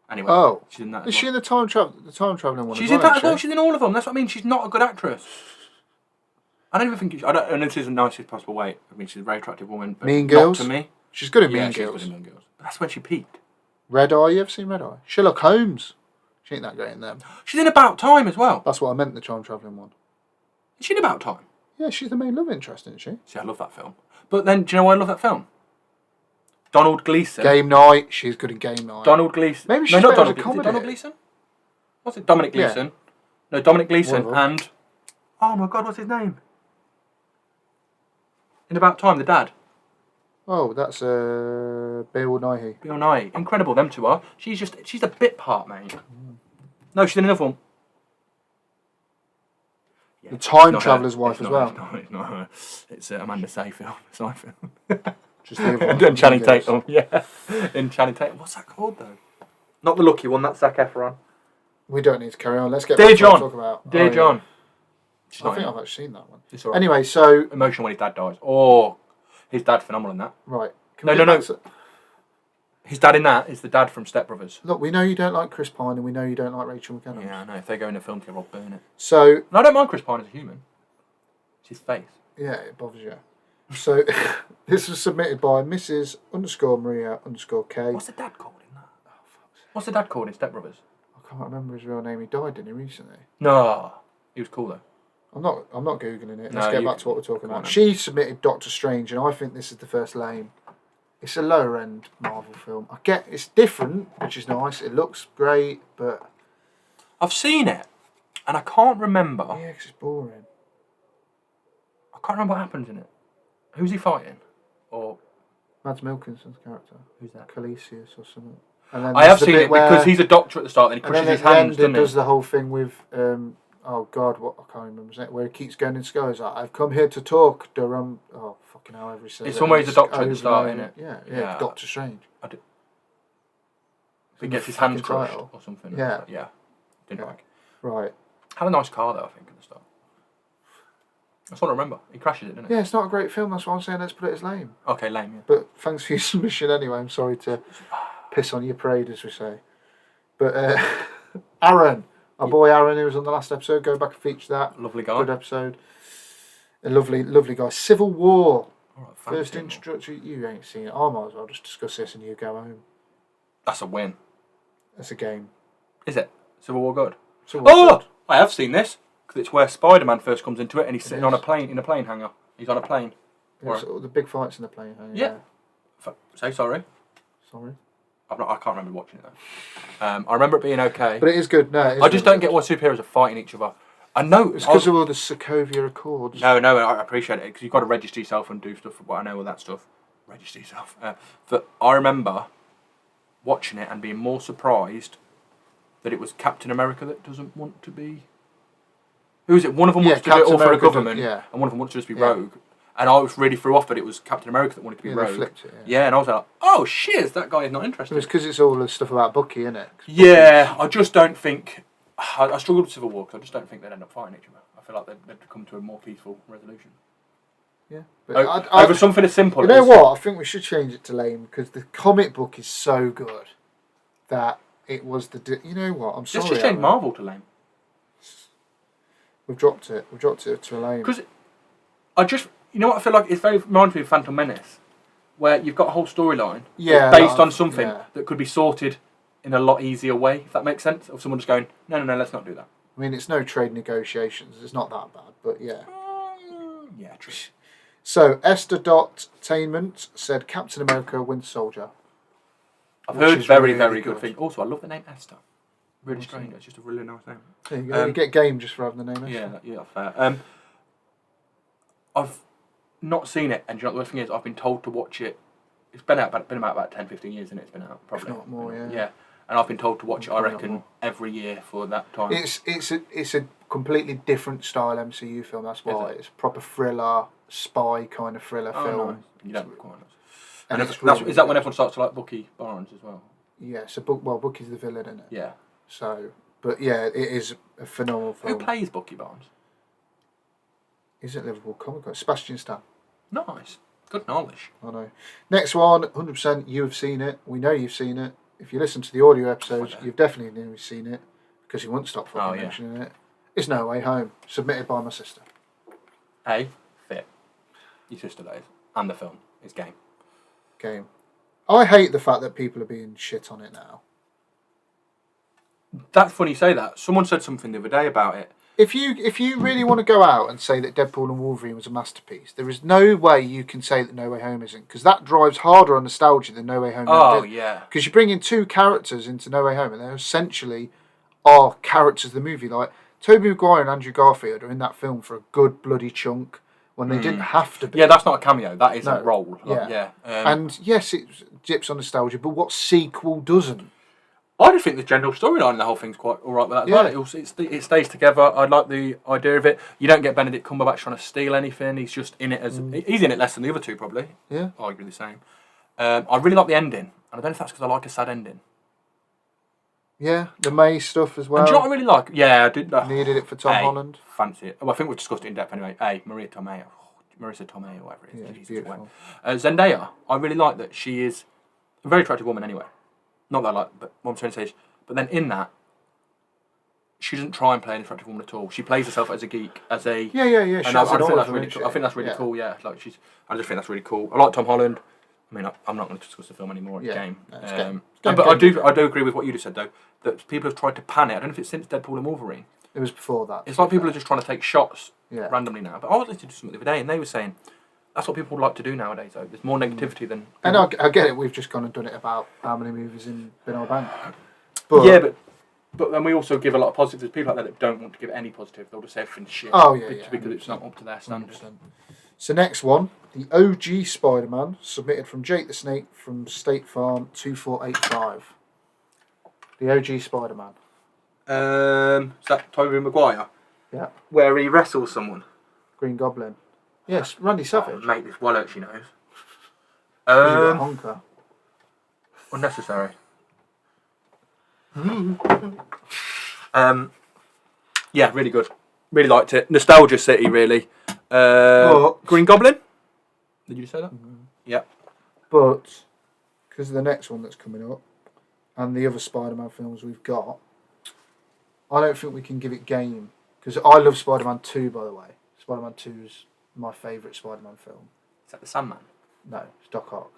Anyway, she's in that. Is she in the time traveling one? She's in that as well. She's in all of them. That's what I mean. She's not a good actress. I don't even think. And this is the nicest possible way. I mean, she's a very attractive woman. But Mean Girls. Not to me. She's good in Mean Girls. She's good in Mean Girls. But that's when she peaked. Red Eye. You ever seen Red Eye? Sherlock Holmes. She ain't that great in them. She's in About Time as well. That's what I meant. The time traveling one. Is she in About Time? Yeah, she's the main love interest, isn't she? See, I love that film. But then, do you know why I love that film? Donald Gleeson. Game Night. She's good in Game Night. Donald Gleeson. Maybe she's no, not better as a Donald Gleeson. Is comedy. it Donald Gleeson? What's it? Dominic Gleeson. Yeah. No, Dominic Gleeson One of them. and... Oh my God, what's his name? In About Time, the dad. Oh, that's Bill Nighy. Bill Nighy. Incredible, them two are. She's a bit part, mate. No, she's in another one. Yeah, The Time it's Traveller's her. wife It's as not- well. It's not her. It's Amanda Seyfried. Seyfried. Just the other one. And Channing Tatum, yeah. In Channing Tatum. What's that called, though? Not the lucky one, that's Zac Efron. We don't need to carry on. Let's get Dear back to what John. we're talking about. Dear Oh, John. Yeah. She's I not think in I've it. actually seen that one. It's all right. Anyway, so... Emotional when his dad dies. Oh, his dad's phenomenal in that. Right. Can No, we no, get no. back to- His dad in that is the dad from Step Brothers. Look, we know you don't like Chris Pine and we know you don't like Rachel McAdams. Yeah, I know. If they go in a film together, I'll burn it. So, And I don't mind Chris Pine as a human. It's his face. yeah, it bothers you. So, this was submitted by Mrs._Maria_K. What's the dad called in that? What's the dad called in Step Brothers? I can't remember his real name. He died, didn't he, recently? No. He was cool, though. I'm not Googling it. No, Let's get you- back to what we're talking come on about. then. She submitted Doctor Strange, and I think this is the first lame. It's a lower end Marvel film. I get it's different, which is nice. It looks great, but I've seen it, and I can't remember. yeah, 'cause it's boring. I can't remember what happens in it. Who's he fighting? Or Mads Mikkelsen's character, who's that? Calisius or something. And then I have there's the seen bit it because where- he's a doctor at the start, then he and crushes then his at the hands, end, it doesn't does he? the whole thing with oh God, what I can't remember his name, where he keeps going in skies like I've come here to talk. Durham. Oh fucking hell, every says It's it, somewhere and he's a doctor at the over start, and innit? over. Yeah, Yeah. Doctor Strange. He gets his hands fucking crushed title. or something. Yeah. Yeah. Didn't Yeah. like. Right. Had a nice car though, I think, at the start. That's what I remember. He crashes it, didn't he? Yeah, it's not a great film. That's why I'm saying let's put it as lame. Okay, lame, yeah. But thanks for your submission anyway. I'm sorry to piss on your parade, as we say. But Aaron, our boy Aaron, who was on the last episode, go back and feature that. Lovely guy. Good episode. A lovely, lovely guy. Civil War. All right, First fancy. introductory. You ain't seen it. I might as well just discuss this and you go home. That's a win. That's a game. Is it? Civil War good? Civil War Oh! good. I have seen this. Because it's where Spider-Man first comes into it and he's sitting on a is. plane, in a plane hangar. He's on a plane. It's all the big fights in the plane. Yeah. Say sorry. Sorry. I can't remember watching it though. I remember it being okay. But it is good. No, it is I just really don't get why superheroes are fighting each other. I know It's because of all the Sokovia Accords. No, I appreciate it because you've got to register yourself and do stuff. Well, I know all that stuff. Register yourself. But I remember watching it and being more surprised that it was Captain America that doesn't want to be. Who is it? One of them wants to do it Captain all for the America government, yeah. and one of them wants to just be Yeah. rogue. And I was really threw off that it was Captain America that wanted to be Yeah, they rogue. flipped it, Yeah, and I was like, oh shit, that guy is not interested. It's because it's all the stuff about Bucky, isn't it? Yeah, I just don't think. I struggled with Civil War because I just don't think they'd end up fighting each other. I feel like they'd come to a more peaceful resolution. Yeah. But Over something as simple You know as. what? I think we should change it to lame because the comic book is so good that it was the. You know what? I'm sorry. Let's just change Alan. Marvel to lame. We've dropped it. We've dropped it to a lame. Because I just. You know what I feel like? It very reminds me of Phantom Menace, where you've got a whole storyline Yeah, based on something yeah. that could be sorted in a lot easier way, if that makes sense. Of someone just going, no, let's not do that. I mean, it's no trade negotiations. It's not that bad, but yeah. Yeah, true. So Esther.tainment said Captain America: Winter Soldier. I've Which heard is very, really very good good. things. Also, I love the name Esther. Really strange. It's just a really nice name. There you go. You get game just for having the name Esther. Yeah, fair. I've not seen it, and do you know what the worst thing is? I've been told to watch it. It's been out about 10, 15 years, and it's been out probably. If not more, yeah. Yeah, and I've been told to watch it. I Probably not reckon more. every year for that time. It's a completely different style MCU film. That's why it? it's a proper thriller, spy kind of thriller film. Nice. You don't look quite nice. And And it's that's, really is that when good. everyone starts to like Bucky Barnes as well? Yeah, so Bucky's the villain, isn't it? Yeah. So, but yeah, it is a phenomenal Who film. plays Bucky Barnes? Is it Liverpool Comic Con? Sebastian Stan. Nice. Good knowledge. I know. Next one, 100%. You have seen it. We know you've seen it. If you listen to the audio episodes, yeah. you've definitely nearly seen it because you won't stop fucking Oh, yeah. mentioning it. It's No Way Home, submitted by my sister. Fit. Your sister, that is. And the film. It's game. Game. I hate the fact that people are being shit on it now. That's funny you say that. Someone said something the other day about it. if you really want to go out and say that Deadpool and Wolverine was a masterpiece, there is no way you can say that No Way Home isn't, because that drives harder on nostalgia than No Way Home. Oh yeah. Because you bring in two characters into No Way Home, and they essentially are characters of the movie. Like Tobey Maguire and Andrew Garfield are in that film for a good bloody chunk when they didn't have to be. Yeah, that's not a cameo. That is a role. Like, yeah. And yes, it dips on nostalgia, but what sequel doesn't? I just think the general storyline and the whole thing's quite alright with that as well. It stays together. I like the idea of it. You don't get Benedict Cumberbatch trying to steal anything. He's just in it as he's in it less than the other two probably. Yeah, arguably the same. I really like the ending, and I don't know if that's because I like a sad ending. Yeah, the May stuff as well. And do you know what I really like? Yeah, I did. Needed it for Tom Holland. Fancy it. Oh, I think we've discussed it in depth anyway. Marissa Tomei, whatever it is. Yeah, she's beautiful. Zendaya, I really like that she is a very attractive woman anyway. Not that I like, but what I'm trying to say is, but then in that, she doesn't try and play an attractive woman at all. She plays herself as a geek, as a yeah. And I think that's really cool. I think that's really cool. Yeah, like I just think that's really cool. I like Tom Holland. I mean, I'm not going to discuss the film anymore. It's game. But I do agree with what you just said though. That people have tried to pan it. I don't know if it's since Deadpool and Wolverine. It was before that. It's like people are just trying to take shots randomly now. But I was listening to something the other day, and they were saying that's what people would like to do nowadays. Though there's more negativity than. And I get it. We've just gone and done it about how many movies in Bin or Bank. But but then we also give a lot of positives. There's people out there that don't want to give any positive. They'll just say everything's shit. Oh yeah, because it's not up to their standards. 100%. So next one, the OG Spider-Man, submitted from Jake the Snake from State Farm 2485. The OG Spider-Man. Is that Tobey Maguire? Yeah. Where he wrestles someone. Green Goblin. Yes, Randy Savage. Mate, this wallet she knows. Honker. Unnecessary. Yeah, really good. Really liked it. Nostalgia City, really. Green Goblin? Did you say that? Mm-hmm. Yeah. But, because of the next one that's coming up, and the other Spider-Man films we've got, I don't think we can give it game. Because I love Spider-Man 2, by the way. Spider-Man 2 is my favourite Spider-Man film. Is that the Sandman? No, it's Doc Ock.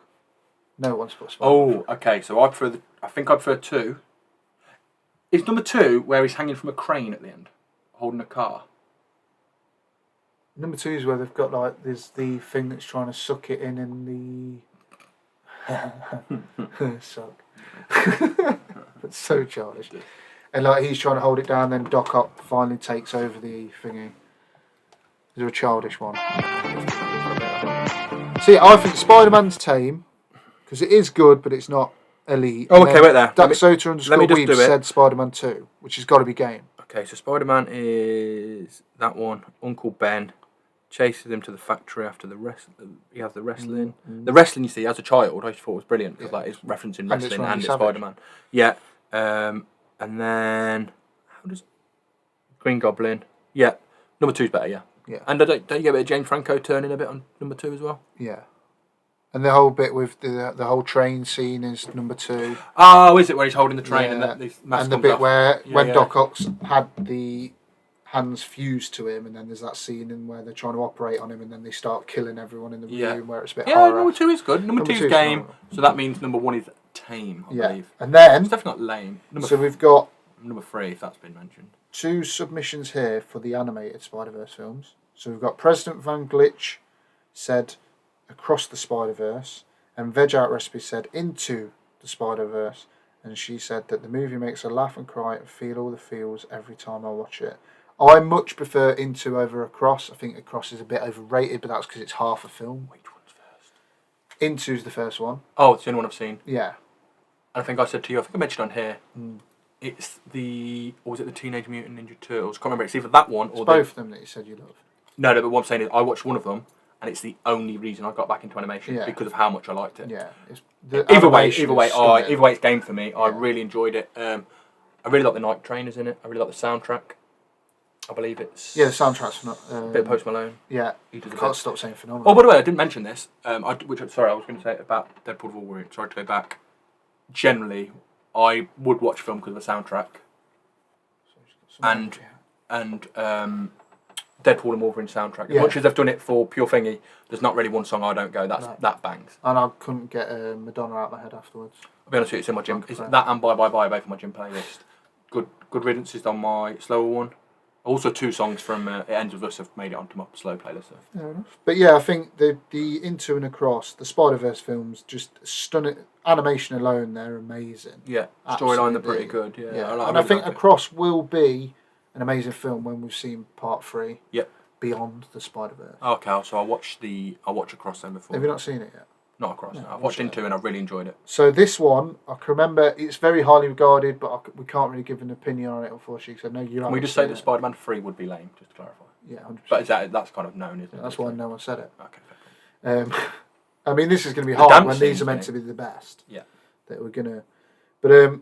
No one's put Spider-Man. Oh, okay. So I think I prefer 2. Is number 2 where he's hanging from a crane at the end, holding a car? Number 2 is where they've got there's the thing that's trying to suck it in the suck. That's so childish. And he's trying to hold it down, then Doc Ock finally takes over the thingy. Is there a childish one? See, I think Spider-Man's tame because it is good, but it's not elite. Oh, okay, wait there. Duck Soda _ said Spider-Man 2, which has got to be game. Okay, so Spider-Man is that one. Uncle Ben chases him to the factory after the he has the wrestling. Mm-hmm. The wrestling, you see, as a child, I thought was brilliant because it's referencing wrestling and it's Spider-Man. Yeah. And then how does Green Goblin? Yeah, number 2's better. Yeah. Yeah. And don't you get a bit of James Franco turning a bit on number 2 as well? Yeah. And the whole bit with the whole train scene is number 2. Oh, is it where he's holding the train and the bit off. Where when Doc Ock's had the hands fused to him, and then there's that scene in where they're trying to operate on him, and then they start killing everyone in the room where it's a bit horror. Number 2 is good. Number 2's game, so that means number 1 is tame, I believe. And then it's definitely not lame. We've got number 3, if that's been mentioned. 2 submissions here for the animated Spider-Verse films. So we've got President Van Glitch said Across the Spider-Verse, and Veg Out Recipe said Into the Spider-Verse, and she said that the movie makes her laugh and cry and feel all the feels every time I watch it. I much prefer Into over Across. I think Across is a bit overrated, but that's because it's half a film. Which one's first? Into's the first one. Oh, it's the only one I've seen. Yeah. And I think I said to you, I think I mentioned on here, it's or was it the Teenage Mutant Ninja Turtles? I can't remember. It's either that one or both of them that you said you love. No, but what I'm saying is I watched one of them, and it's the only reason I got back into animation because of how much I liked it. Yeah. Either way, it's game for me. I really enjoyed it. I really like the night trainers in it. I really like the soundtrack. I believe it's the soundtrack's a bit of Post Malone. Yeah, he can't stop saying phenomenal. Oh, by the way, I didn't mention this. I was going to say about Deadpool Wolverine. Sorry to go back. Generally, I would watch film because of the soundtrack, and Deadpool and Wolverine soundtrack. As much as they've done it for pure thingy, there's not really one song I don't go. That bangs. And I couldn't get Madonna out of my head afterwards. I'll be honest with you, it's in my gym. It's that and Bye Bye Bye Bye for my gym playlist. Good Riddance is on my slower one. Also, 2 songs from It Ends With Us have made it onto my slow playlist. So. Fair enough. But yeah, I think the Into and Across, the Spider-Verse films, just stunning. Animation alone, they're amazing. Yeah, storyline, they're pretty good. Yeah. I think Across will be an amazing film when we've seen part 3. Yep. Beyond the Spider-Verse. Okay, so I'll watch Across then before. Have you not seen it yet? Not Across. No. I've watched Into and I've really enjoyed it. So this one, I can remember, it's very highly regarded, but we can't really give an opinion on it, unfortunately. Because I know you. Can we just say that Spider-Man 3 would be lame, just to clarify? Yeah, 100%. But that's kind of known, isn't it? That's why no one said it. Okay. I mean, this is going to be hard when these are meant to be the best. Yeah. That we're gonna, but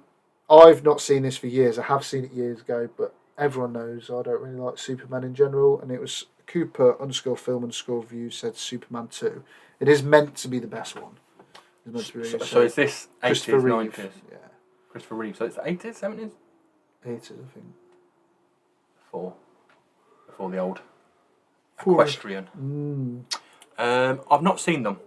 I've not seen this for years. I have seen it years ago, but everyone knows I don't really like Superman in general. And it was Cooper_film_review said Superman 2. It is meant to be the best one. So is this 80s, 90s? Yeah. Christopher Reeve. So it's the 80s, 70s? 80s, I think. Before the old Equestrian. I've not seen them.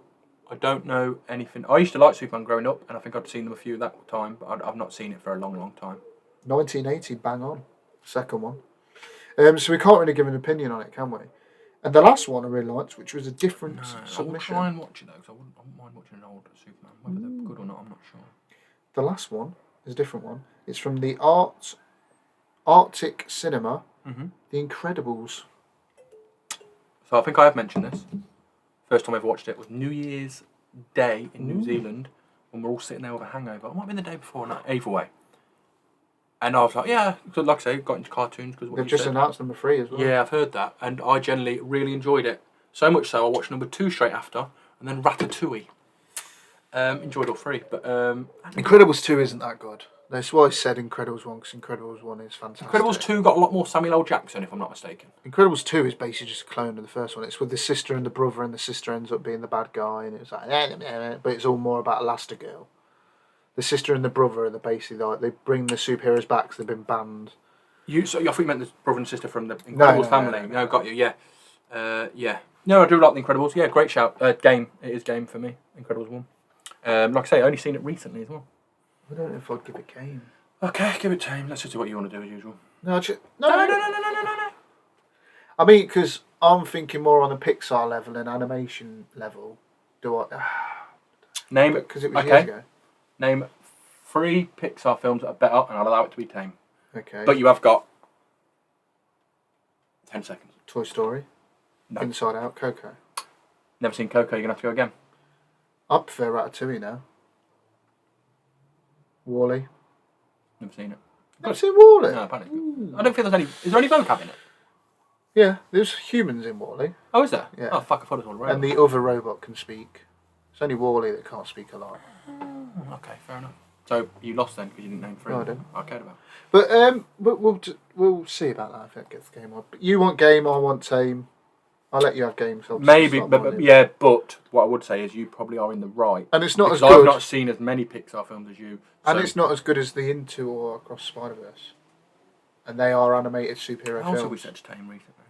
I don't know anything. I used to like Superman growing up, and I think I'd seen them a few that time, but I've not seen it for a long, long time. 1980, bang on. Second one. So we can't really give an opinion on it, can we? And the last one I really liked, which was a different submission. I will try and watch it though, because I wouldn't mind watching an old Superman. Whether they're good or not, I'm not sure. The last one is a different one. It's from the Arctic Cinema, The Incredibles. So I think I have mentioned this. First time I ever watched it was New Year's Day in New Zealand, when we're all sitting there with a hangover. It might have been the day before, no, either way. And I was like, yeah, because like I say, got into cartoons. Because they've just announced number 3 as well. Yeah, I've heard that. And I generally really enjoyed it. So much so, I watched number 2 straight after, and then Ratatouille. Enjoyed all 3. But Incredibles 2 isn't that good. That's why I said Incredibles 1, because Incredibles 1 is fantastic. Incredibles 2 got a lot more Samuel L. Jackson, if I'm not mistaken. Incredibles 2 is basically just a clone of the first one. It's with the sister and the brother, and the sister ends up being the bad guy, and it's like, but it's all more about Elastigirl. The sister and the brother are basically like, they bring the superheroes back because they've been banned. So I thought you meant the brother and sister from the Incredibles family. No, got you. Yeah, yeah. No, I do like the Incredibles. Yeah, great shout. Game. It is game for me. Incredibles 1. Like I say, I only seen it recently as well. I don't know if I'd give it game. Okay, give it time. Let's just do what you want to do as usual. No. I mean, because I'm thinking more on a Pixar level and animation level. Do I? Name it because it was years ago. Name 3 Pixar films that are better, and I'll allow it to be tame. Okay. But you have got 10 seconds. Toy Story. No. Inside Out. Coco. Never seen Coco. You're gonna have to go again. I prefer Ratatouille now. Wall-E. Never seen it. Never seen Wall-E? No, apparently. I don't feel there's any. Is there any vocab in it? Yeah, there's humans in Wall-E. Oh, is there? Yeah. Oh, fuck, I thought it was all right. And the other robot can speak. It's only Wall-E that can't speak a lot. Okay, fair enough. So you lost then because you didn't name 3. No, I didn't. I cared about. But we'll see about that if it gets the game on. But you want game, I want tame. I'll let you have games. Maybe, but yeah. But what I would say is you probably are in the right. And it's not as good. I've not seen as many Pixar films as you. And it's not as good as the Into or Across Spider-Verse. And they are animated superhero films. Also, we said tame recently.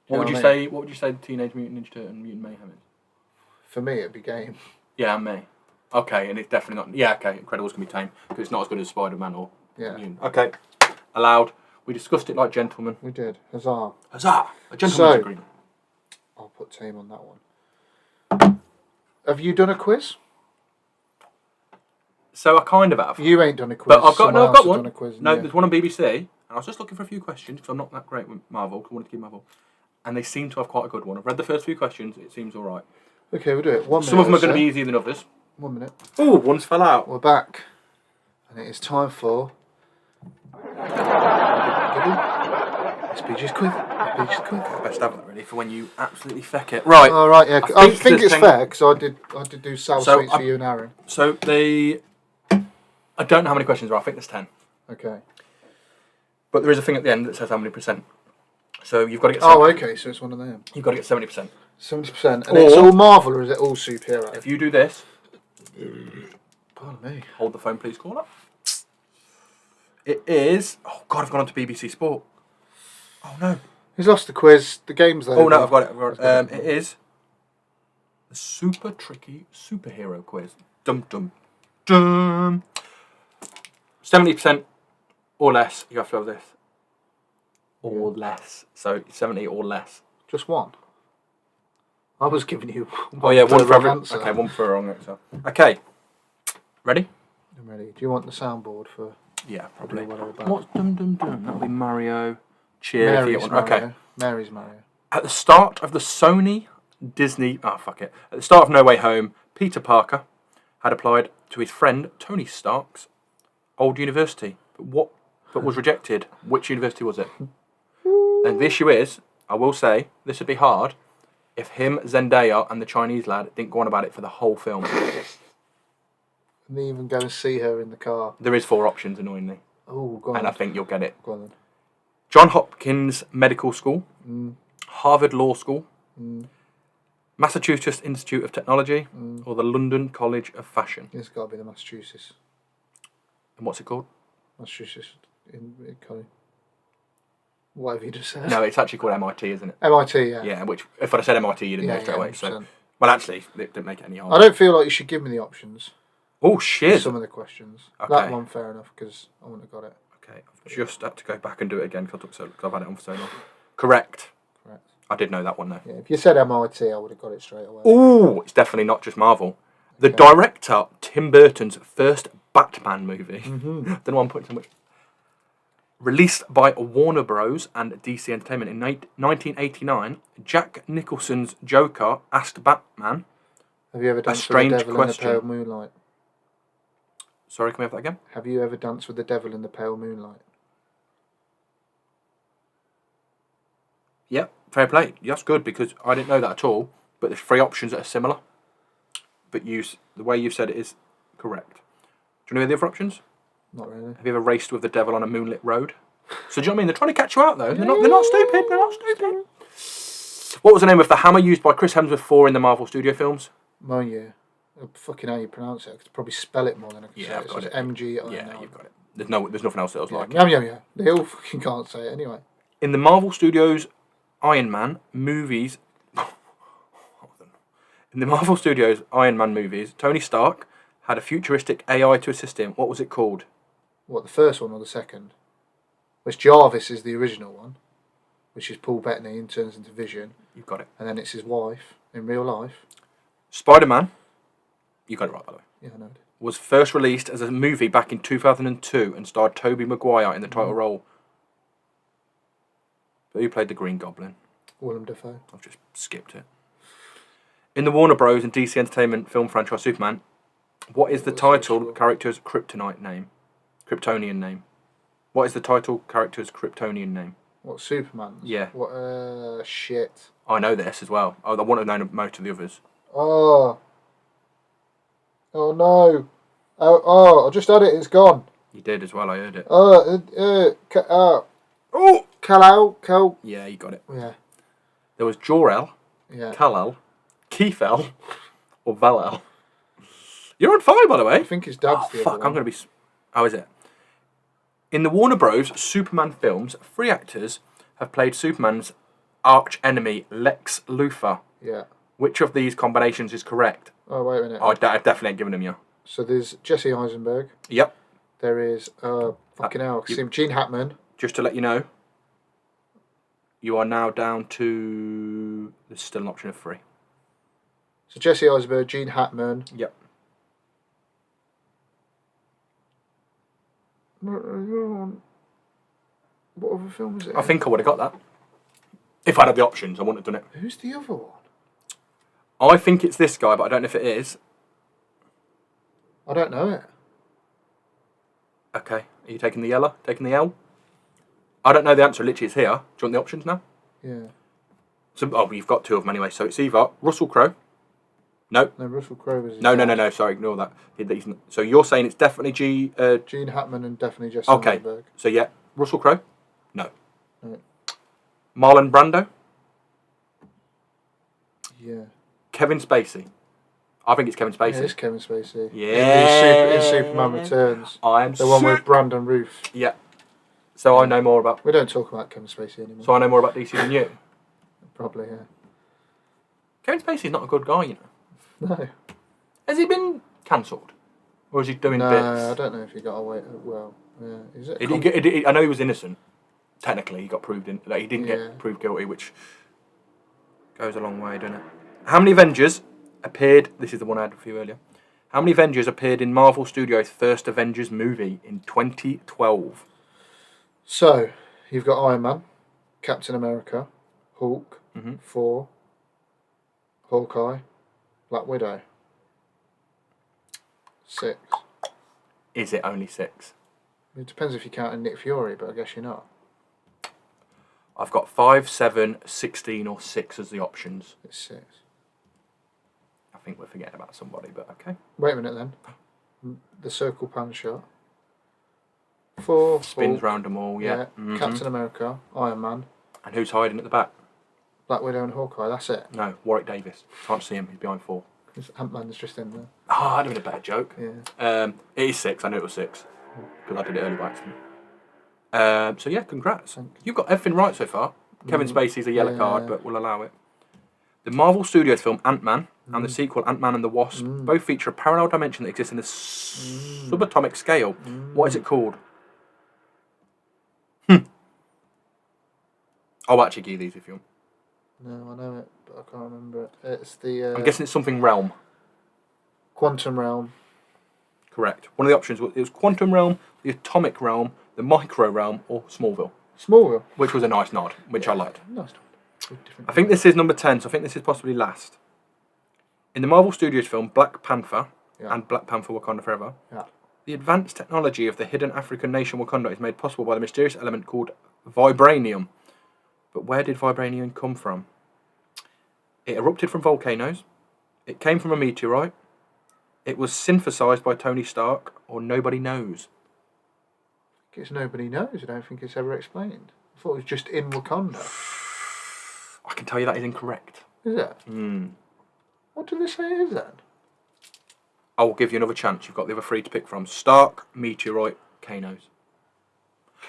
What would you say? What would you say the Teenage Mutant Ninja Turtle and Mutant Mayhem is? For me, it'd be game. Yeah, and me. Okay, and it's definitely not. Yeah, okay. Incredibles can be tame because it's not as good as Spider-Man or Mutant. Okay, allowed. We discussed it like gentlemen. We did. Huzzah! Huzzah! A gentleman's agreement. I'll put tame on that one. Have you done a quiz? So I kind of have. You ain't done a quiz. But I've got one. Done a quiz, no, there's one on BBC, and I was just looking for a few questions because I'm not that great with Marvel. Because I wanted to keep Marvel, and they seem to have quite a good one. I've read the first few questions. It seems all right. Okay, we'll do it. 1 minute. Some of them are going to be easier than others. 1 minute. Oh, one's fell out. We're back, and it is time for. It's Beej's quiz. Best have it really for when you absolutely feck it. Right. All right. Yeah. I think it's fair because I did do sour sweets for you and Aaron. So I don't know how many questions there are. I think there's 10. Okay. But there is a thing at the end that says how many percent. So you've got to get. Oh, okay. So it's one of them. You've got to get 70%. 70%, and it's all Marvel, or is it all superhero? If you do this. Pardon me. Hold the phone, please. Call up. It is. Oh God, I've gone on to BBC Sport. Oh no. He's lost the quiz. The game's there. Oh no, I've got it. It is the super tricky superhero quiz. Dum dum dum. 70% or less. You have to have this. or less. So 70 or less. Just one. I was giving you one for wrong every answer. Okay, one for a wrong answer. Okay. Ready? I'm ready. Do you want the soundboard for? Yeah, probably. What's What's dum dum dum? That'll be Mario. Cheer if you get one. Mario. Okay. Mary's Mario. At the start of the Sony Disney... Oh, fuck it. At the start of No Way Home, Peter Parker had applied to his friend Tony Stark's old university. But was rejected. Which university was it? And the issue is, I will say, this would be hard if him, Zendaya, and the Chinese lad didn't go on about it for the whole film. And they even go and see her in the car. There is 4 options, annoyingly. Oh, go on. And I think you'll get it. Go on then. John Hopkins Medical School, Harvard Law School, Massachusetts Institute of Technology, or the London College of Fashion. It's got to be the Massachusetts. And what's it called? Massachusetts in college. Whatever you just said. No, it's actually called MIT, isn't it? MIT, yeah. Yeah, which if I'd have said MIT, you'd have known straight away. 100%. So, well, actually, it didn't make it any harder. I don't feel like you should give me the options. Oh shit! Some of the questions. Okay. That one, fair enough, because I wouldn't have got it. Okay, I've just had to go back and do it again because I've had it on for so long. Correct. Correct. I did know that one though. Yeah, if you said MIT, I would have got it straight away. Ooh, it's definitely not just Marvel. The director, Tim Burton's first Batman movie. Don't know why I'm putting so much. Released by Warner Bros. And DC Entertainment in 1989, Jack Nicholson's Joker asked Batman, Have you ever danced with the devil in the pale moonlight? Sorry, can we have that again? Have you ever danced with the devil in the pale moonlight? Yep, fair play. That's good because I didn't know that at all. But there's 3 options that are similar. But the way you said it is correct. Do you know the other options? Not really. Have you ever raced with the devil on a moonlit road? So do you know what I mean? They're trying to catch you out though. They're not stupid. They're not stupid. What was the name of the hammer used by Chris Hemsworth 4 in the Marvel Studio films? Oh yeah. Fucking how you pronounce it. I could probably spell it more than I can say it. I've got it. MG. Yeah, you've got it. There's nothing else that I was like. Yeah. They all fucking can't say it anyway. In the Marvel Studios Iron Man movies... In the Marvel Studios Iron Man movies, Tony Stark had a futuristic AI to assist him. What was it called? What, the first one or the second? Which Jarvis is the original one, which is Paul Bettany and turns into Vision. You've got it. And then it's his wife in real life. Spider-Man, you got it right by the way, Yeah, I know. was first released as a movie back in 2002 and starred Tobey Maguire in the title role. But who played the Green Goblin? Willem Dafoe. I've just skipped it. In the Warner Bros. And DC Entertainment film franchise Superman, what is the title character's Kryptonite name? Kryptonian name. What is the title character's Kryptonian name? What, Superman? Yeah. What, shit. I know this as well. I wouldn't have known most of the others. Oh no. I just had it, it's gone. You did as well, I heard it. Oh! Kal-El. Yeah, you got it. Yeah. There was Jor-El, Yeah. Kal-El, Keith-El, or Val-El. You're on fire, by the way. I think his dad's the other one. I'm going to be... How is it? In the Warner Bros. Superman films, 3 actors have played Superman's arch enemy, Lex Luthor. Yeah. Which of these combinations is correct? Oh, wait a minute. I definitely ain't giving them you. So there's Jesse Eisenberg. Yep. There is, fucking hell, Gene Hackman. Just to let you know, you are now down to... There's still an option of 3. So Jesse Eisenberg, Gene Hackman. Yep. What other film is it? I think I would have got that. If I'd had the options, I wouldn't have done it. Who's the other one? I think it's this guy, but I don't know if it is. I don't know it. Okay. Are you taking the yellow? Taking the L? I don't know the answer. Literally, it's here. Do you want the options now? Yeah. So, you've got 2 of them anyway. So it's either Russell Crowe. No. No, Russell Crowe was. No. Sorry, ignore that. So you're saying it's definitely Gene Hackman and definitely Jesse okay. Eisenberg. So yeah, Russell Crowe. No. No. Marlon Brando. Yeah. Kevin Spacey. I think it's Kevin Spacey. Yeah, it's Kevin Spacey. Yeah. In Superman Returns. I am the one with Brandon Routh. Yeah. So I know more about... We don't talk about Kevin Spacey anymore. So I know more about DC than you? Probably, yeah. Kevin Spacey's not a good guy, you know. No. Has he been cancelled? Or is he doing bits? No, I don't know if he got away... Well, yeah. Is it I know he was innocent. technically he got proved in that he didn't get proved guilty, which goes a long way, doesn't it? How many Avengers appeared? This is the one I had for you earlier. How many Avengers appeared in Marvel Studios' first Avengers movie in 2012? So you've got Iron Man, Captain America, Hulk, Thor, Hawkeye, Black Widow. 6. Is it only 6? It depends if you're counting Nick Fury, but I guess you're not. I've got 5, 7, 16 or 6 as the options. It's 6. I think we're forgetting about somebody, but okay. Wait a minute then. The circle pan shot. 4. Spins Hulk, round them all, yeah. Captain America, Iron Man. And who's hiding at the back? Black Widow and Hawkeye, that's it. No, Warwick Davis. Can't see him, he's behind 4. Ant-Man's just in there. Oh, I'd have been a better joke. Yeah. It is 6, I knew it was 6. Because I did it early by accident. So yeah, congrats. You've got everything right so far. Kevin Spacey's a yellow card, but we'll allow it. The Marvel Studios film Ant-Man and the sequel Ant-Man and the Wasp both feature a parallel dimension that exists in the subatomic scale. What is it called? I'll actually give you these if you want. No, I know it, but I can't remember it. It's the... I'm guessing it's something realm. Quantum realm. Correct. One of the options was quantum realm, the atomic realm, the micro realm, or Smallville. Smallville. Which was a nice nod, which I liked. Nice. I think this is number 10, so I think this is possibly last. In the Marvel Studios film Black Panther and Black Panther Wakanda Forever, the advanced technology of the hidden African nation Wakanda is made possible by the mysterious element called vibranium. But where did vibranium come from? It erupted from volcanoes. It came from a meteorite. It was synthesized by Tony Stark, or nobody knows. I guess nobody knows. I don't think it's ever explained. I thought it was just in Wakanda. I can tell you that is incorrect. Is it? What do they say it is then? I will give you another chance. You've got the other 3 to pick from. Stark, meteorite, Kanos.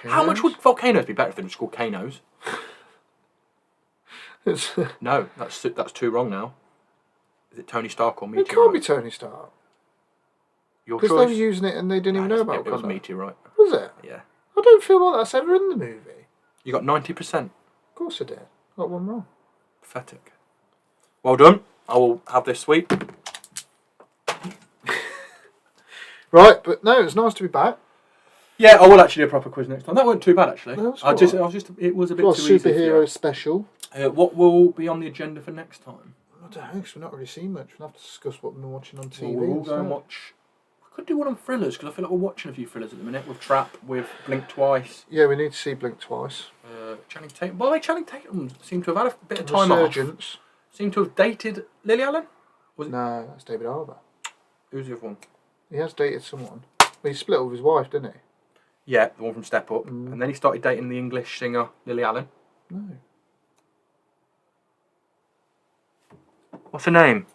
How much would volcanoes be better if they were just called Kanos? No, that's 2 wrong now. Is it Tony Stark or meteorite? It can't be Tony Stark. Your choice. Because they were using it and they didn't even know about it. It was meteorite. Was it? Yeah. I don't feel like that's ever in the movie. You got 90%. Of course I did. Got one wrong. Pathetic. Well done. I will have this sweet. Right, but no, it's nice to be back. Yeah, I will actually do a proper quiz next time. That wasn't too bad actually. No, it was a bit too easy. Superhero special. What will be on the agenda for next time? I don't know, because we've not really seen much. We'll have to discuss what we've been watching on TV. We'll go and watch. I could do one on thrillers because I feel like we're watching a few thrillers at the minute. With Trap, with Blink Twice. Yeah, we need to see Blink Twice. Channing Tatum. By the way, Channing Tatum seemed to have had a bit of time off. Seemed to have dated Lily Allen. No, that's David Harbour. Who's the other one? He has dated someone. Well, he split up with his wife, didn't he? Yeah, the one from Step Up. And then he started dating the English singer Lily Allen. No. What's her name?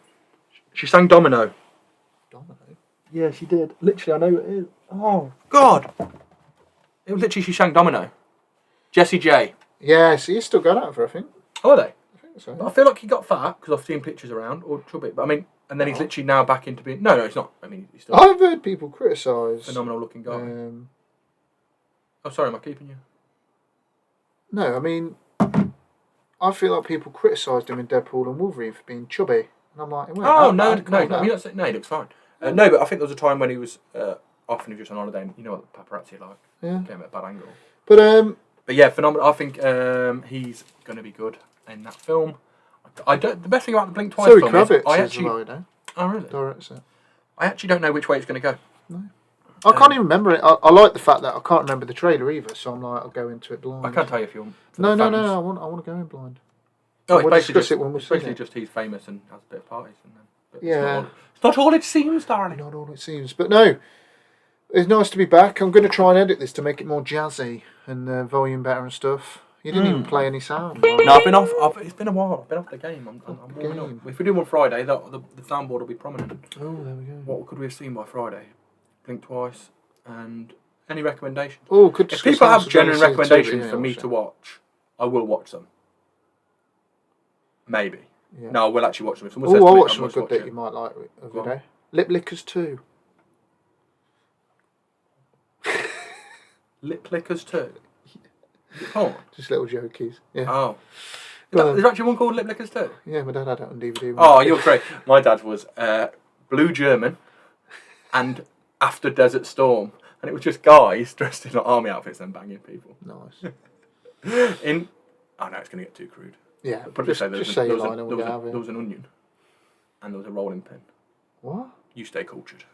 She sang Domino. Domino? Yeah, she did. Literally, I know it is. Oh, God. It was literally she sang Domino. Jessie J. Yes, he's still going out for, I think. Oh, are they? I think so. But I feel like he got fat because I've seen pictures around, or chubby. But I mean, and then he's literally now back into being. No, it's not. I mean, he's still. I've heard people criticise. Phenomenal looking guy. Oh, sorry, am I keeping you? No, I mean, I feel like people criticised him in Deadpool and Wolverine for being chubby, and I'm like, no, no, he looks fine. No, but I think there was a time when he was off and he was just on holiday. And you know what the paparazzi are like. Yeah. Came at a bad angle. But yeah, phenomenal. I think he's going to be good in that film. I don't. The best thing about the Blink Twice film is I actually. Oh really? Director. I actually don't know which way it's going to go. No. I can't even remember it. I like the fact that I can't remember the trailer either, so I'm like, I'll go into it blind. I can't tell you if you want. No. I want to go in blind. Oh, it's we'll basically discuss it when we see it. just he's famous and has a bit of parties. And then, but yeah. It's not all it seems, darling. Not all it seems. But no, it's nice to be back. I'm going to try and edit this to make it more jazzy and volume better and stuff. You didn't even play any sound. No, I've been off. It's been a while. I've been off the game. I'm warming up. If we do one Friday, the soundboard will be prominent. Oh, there we go. What could we have seen by Friday? Blink Twice and any recommendations? Oh, could if people have genuine recommendations for me to watch, I will watch them. Maybe. Yeah. No, I will actually watch them. If someone says I'll watch some good that you might like every day. Lip Lickers 2. Lip Lickers 2? Porn? Just little jokies. Yeah. Oh. But, There's actually one called Lip Lickers too? yeah, my dad had it on DVD. Oh, you're great. My dad was Blue German and After Desert Storm. And it was just guys dressed in like, army outfits and banging people. Nice. Oh no, it's going to get too crude. Yeah, But just say your line and we'll get out of there here. was an onion. And there was a rolling pin. What? You stay cultured.